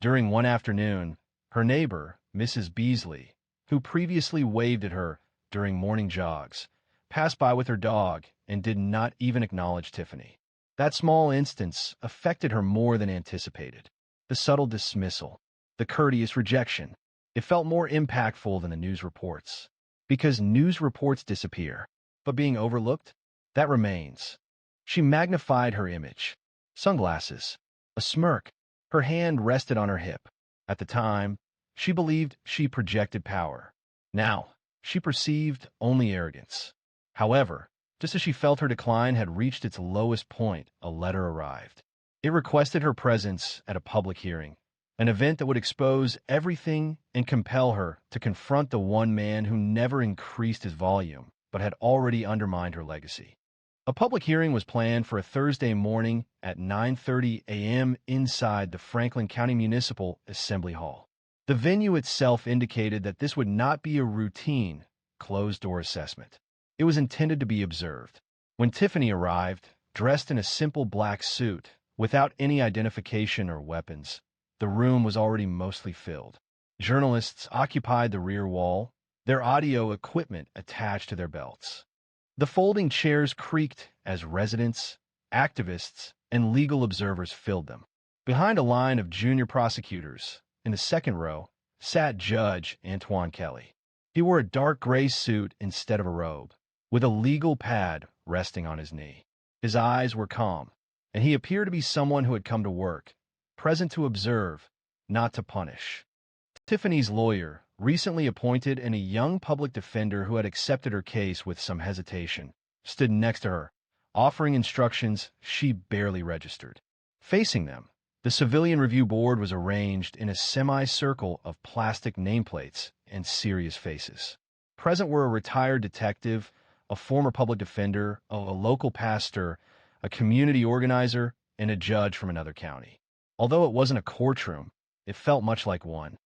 [SPEAKER 1] During one afternoon, her neighbor, Mrs. Beasley, who previously waved at her during morning jogs, passed by with her dog and did not even acknowledge Tiffany. That small instance affected her more than anticipated. The subtle dismissal, the courteous rejection, it felt more impactful than the news reports. Because news reports disappear, but being overlooked, that remains. She magnified her image. Sunglasses, a smirk, her hand rested on her hip. At the time, she believed she projected power. Now, she perceived only arrogance. However, just as she felt her decline had reached its lowest point, a letter arrived. It requested her presence at a public hearing, an event that would expose everything and compel her to confront the one man who never increased his volume, but had already undermined her legacy. A public hearing was planned for a Thursday morning at 9:30 a.m. inside the Franklin County Municipal Assembly Hall. The venue itself indicated that this would not be a routine, closed-door assessment. It was intended to be observed. When Tiffany arrived, dressed in a simple black suit, without any identification or weapons, the room was already mostly filled. Journalists occupied the rear wall, their audio equipment attached to their belts. The folding chairs creaked as residents, activists, and legal observers filled them. Behind a line of junior prosecutors, in the second row, sat Judge Antoine Kelly. He wore a dark gray suit instead of a robe, with a legal pad resting on his knee. His eyes were calm, and he appeared to be someone who had come to work, present to observe, not to punish. Tiffany's lawyer, recently appointed and a young public defender who had accepted her case with some hesitation, stood next to her, offering instructions she barely registered. Facing them, the Civilian Review Board was arranged in a semicircle of plastic nameplates and serious faces. Present were a retired detective, a former public defender, a local pastor, a community organizer, and a judge from another county. Although it wasn't a courtroom, it felt much like one.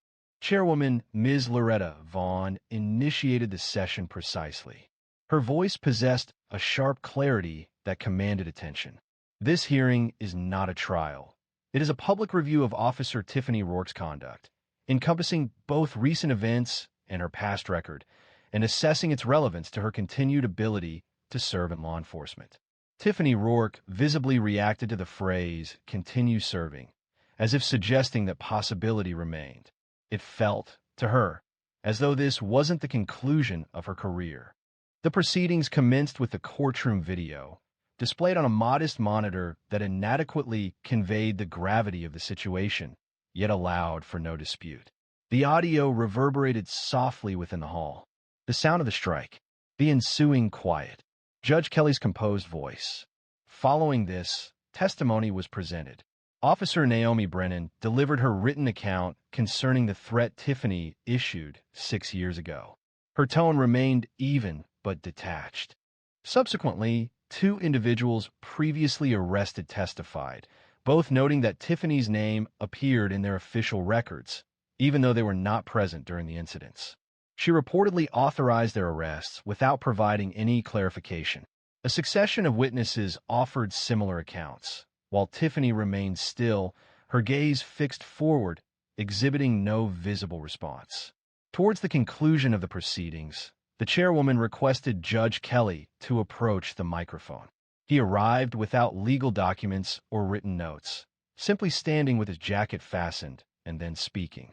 [SPEAKER 1] Chairwoman Ms. Loretta Vaughn initiated the session precisely. Her voice possessed a sharp clarity that commanded attention. This hearing is not a trial. It is a public review of Officer Tiffany Rourke's conduct, encompassing both recent events and her past record, and assessing its relevance to her continued ability to serve in law enforcement. Tiffany Rourke visibly reacted to the phrase, "continue serving," as if suggesting that possibility remained. It felt, to her, as though this wasn't the conclusion of her career. The proceedings commenced with the courtroom video, displayed on a modest monitor that inadequately conveyed the gravity of the situation, yet allowed for no dispute. The audio reverberated softly within the hall. The sound of the strike, the ensuing quiet, Judge Kelly's composed voice. Following this, testimony was presented. Officer Naomi Brennan delivered her written account concerning the threat Tiffany issued 6 years ago. Her tone remained even but detached. Subsequently, 2 individuals previously arrested testified, both noting that Tiffany's name appeared in their official records, even though they were not present during the incidents. She reportedly authorized their arrests without providing any clarification. A succession of witnesses offered similar accounts, while Tiffany remained still, her gaze fixed forward, exhibiting no visible response. Towards the conclusion of the proceedings, the chairwoman requested Judge Kelly to approach the microphone. He arrived without legal documents or written notes, simply standing with his jacket fastened and then speaking.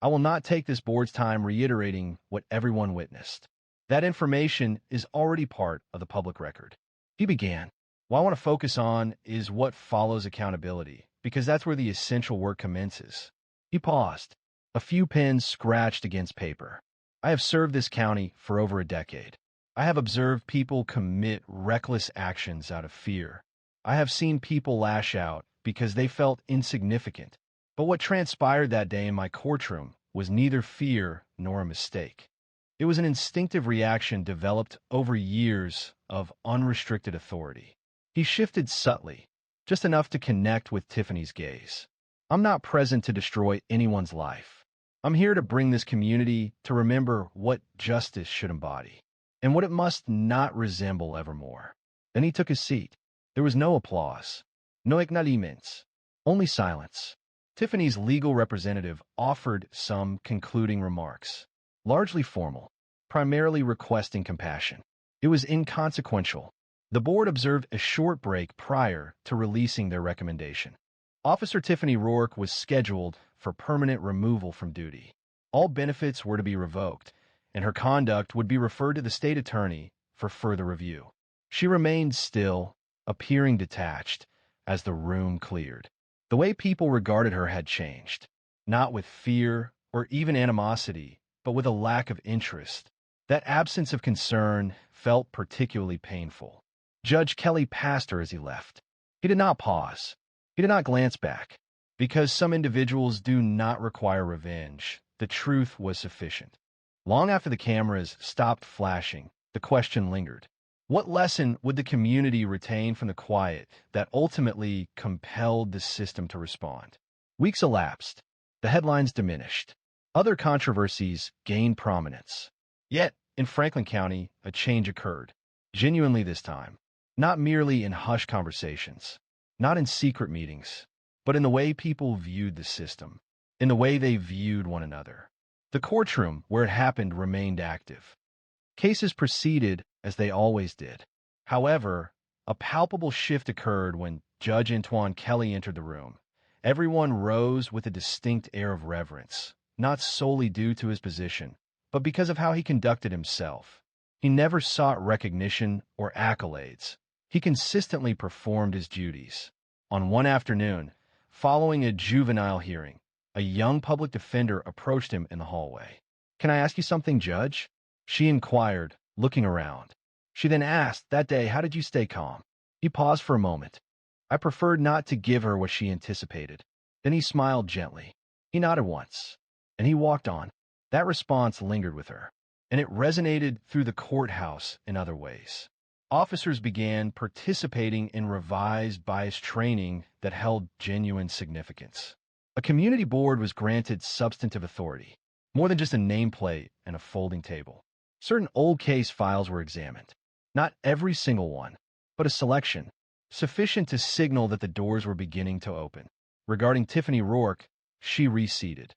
[SPEAKER 1] I will not take this board's time reiterating what everyone witnessed. That information is already part of the public record. He began, What I want to focus on is what follows accountability, because that's where the essential work commences. He paused. A few pens scratched against paper. I have served this county for over a decade. I have observed people commit reckless actions out of fear. I have seen people lash out because they felt insignificant. But what transpired that day in my courtroom was neither fear nor a mistake. It was an instinctive reaction developed over years of unrestricted authority. He shifted subtly, just enough to connect with Tiffany's gaze. I'm not present to destroy anyone's life. I'm here to bring this community to remember what justice should embody and what it must not resemble evermore. Then he took his seat. There was no applause, no acknowledgments, only silence. Tiffany's legal representative offered some concluding remarks, largely formal, primarily requesting compassion. It was inconsequential. The board observed a short break prior to releasing their recommendation. Officer Tiffany Rourke was scheduled for permanent removal from duty. All benefits were to be revoked, and her conduct would be referred to the state attorney for further review. She remained still, appearing detached, as the room cleared. The way people regarded her had changed, not with fear or even animosity, but with a lack of interest. That absence of concern felt particularly painful. Judge Kelly passed her as he left. He did not pause. He did not glance back. Because some individuals do not require revenge, the truth was sufficient. Long after the cameras stopped flashing, the question lingered. What lesson would the community retain from the quiet that ultimately compelled the system to respond? Weeks elapsed. The headlines diminished. Other controversies gained prominence. Yet, in Franklin County, a change occurred. Genuinely this time. Not merely in hushed conversations, not in secret meetings, but in the way people viewed the system, in the way they viewed one another. The courtroom where it happened remained active. Cases proceeded as they always did. However, a palpable shift occurred when Judge Antoine Kelly entered the room. Everyone rose with a distinct air of reverence, not solely due to his position, but because of how he conducted himself. He never sought recognition or accolades. He consistently performed his duties. On one afternoon, following a juvenile hearing, a young public defender approached him in the hallway. "Can I ask you something, Judge?" She inquired, looking around. She then asked, "That day, how did you stay calm?" He paused for a moment. I preferred not to give her what she anticipated. Then he smiled gently. He nodded once, and he walked on. That response lingered with her, and it resonated through the courthouse in other ways. Officers began participating in revised bias training that held genuine significance. A community board was granted substantive authority, more than just a nameplate and a folding table. Certain old case files were examined. Not every single one, but a selection, sufficient to signal that the doors were beginning to open. Regarding Tiffany Rourke, she reseated.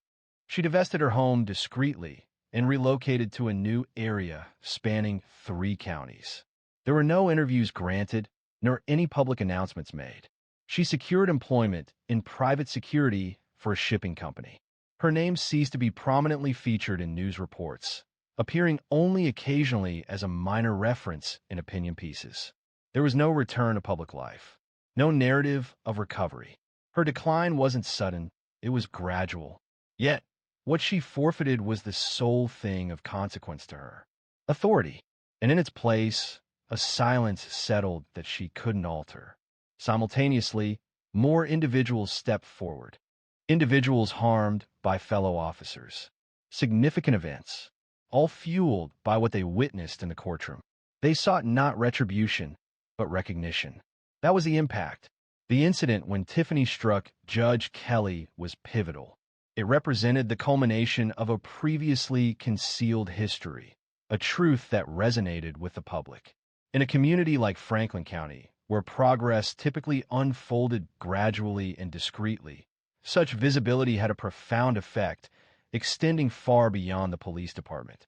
[SPEAKER 1] She divested her home discreetly and relocated to a new area spanning 3 counties. There were no interviews granted, nor any public announcements made. She secured employment in private security for a shipping company. Her name ceased to be prominently featured in news reports, appearing only occasionally as a minor reference in opinion pieces. There was no return to public life, no narrative of recovery. Her decline wasn't sudden, it was gradual. Yet, what she forfeited was the sole thing of consequence to her: authority. And in its place, a silence settled that she couldn't alter. Simultaneously, more individuals stepped forward. Individuals harmed by fellow officers. Significant events, all fueled by what they witnessed in the courtroom. They sought not retribution, but recognition. That was the impact. The incident when Tiffany struck Judge Kelly was pivotal. It represented the culmination of a previously concealed history, a truth that resonated with the public. In a community like Franklin County, where progress typically unfolded gradually and discreetly, such visibility had a profound effect, extending far beyond the police department.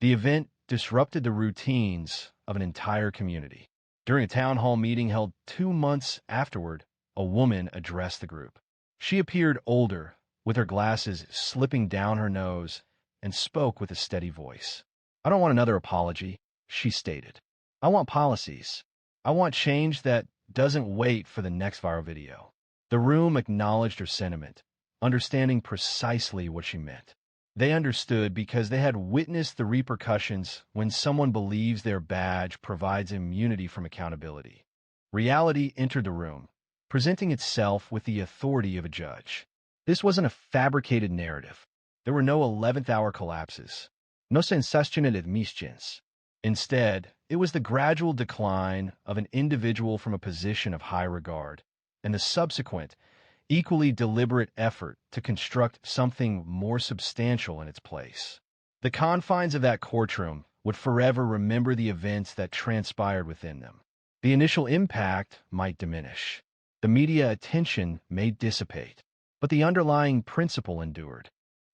[SPEAKER 1] The event disrupted the routines of an entire community. During a town hall meeting held 2 months afterward, a woman addressed the group. She appeared older, with her glasses slipping down her nose, and spoke with a steady voice. "I don't want another apology," she stated. "I want policies. I want change that doesn't wait for the next viral video. The room acknowledged her sentiment, understanding precisely what she meant. They understood because they had witnessed the repercussions when someone believes their badge provides immunity from accountability. Reality entered the room, presenting itself with the authority of a judge. This wasn't a fabricated narrative. There were no 11th-hour collapses, no sensational admissions. Instead, it was the gradual decline of an individual from a position of high regard, and the subsequent, equally deliberate effort to construct something more substantial in its place. The confines of that courtroom would forever remember the events that transpired within them. The initial impact might diminish. The media attention may dissipate, but the underlying principle endured.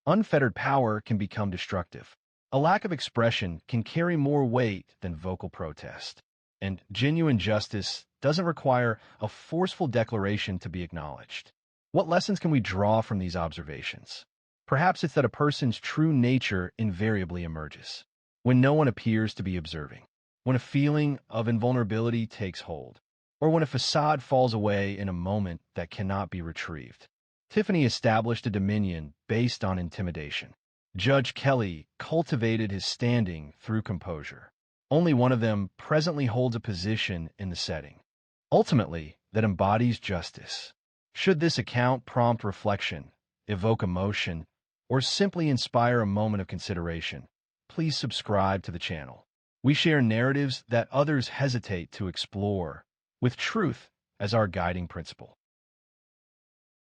[SPEAKER 1] Unfettered power can become destructive. A lack of expression can carry more weight than vocal protest. And genuine justice doesn't require a forceful declaration to be acknowledged. What lessons can we draw from these observations? Perhaps it's that a person's true nature invariably emerges when no one appears to be observing, when a feeling of invulnerability takes hold, or when a facade falls away in a moment that cannot be retrieved. Tiffany established a dominion based on intimidation. Judge Kelly cultivated his standing through composure. Only one of them presently holds a position in the setting, ultimately, that embodies justice. Should this account prompt reflection, evoke emotion, or simply inspire a moment of consideration, please subscribe to the channel. We share narratives that others hesitate to explore, with truth as our guiding principle.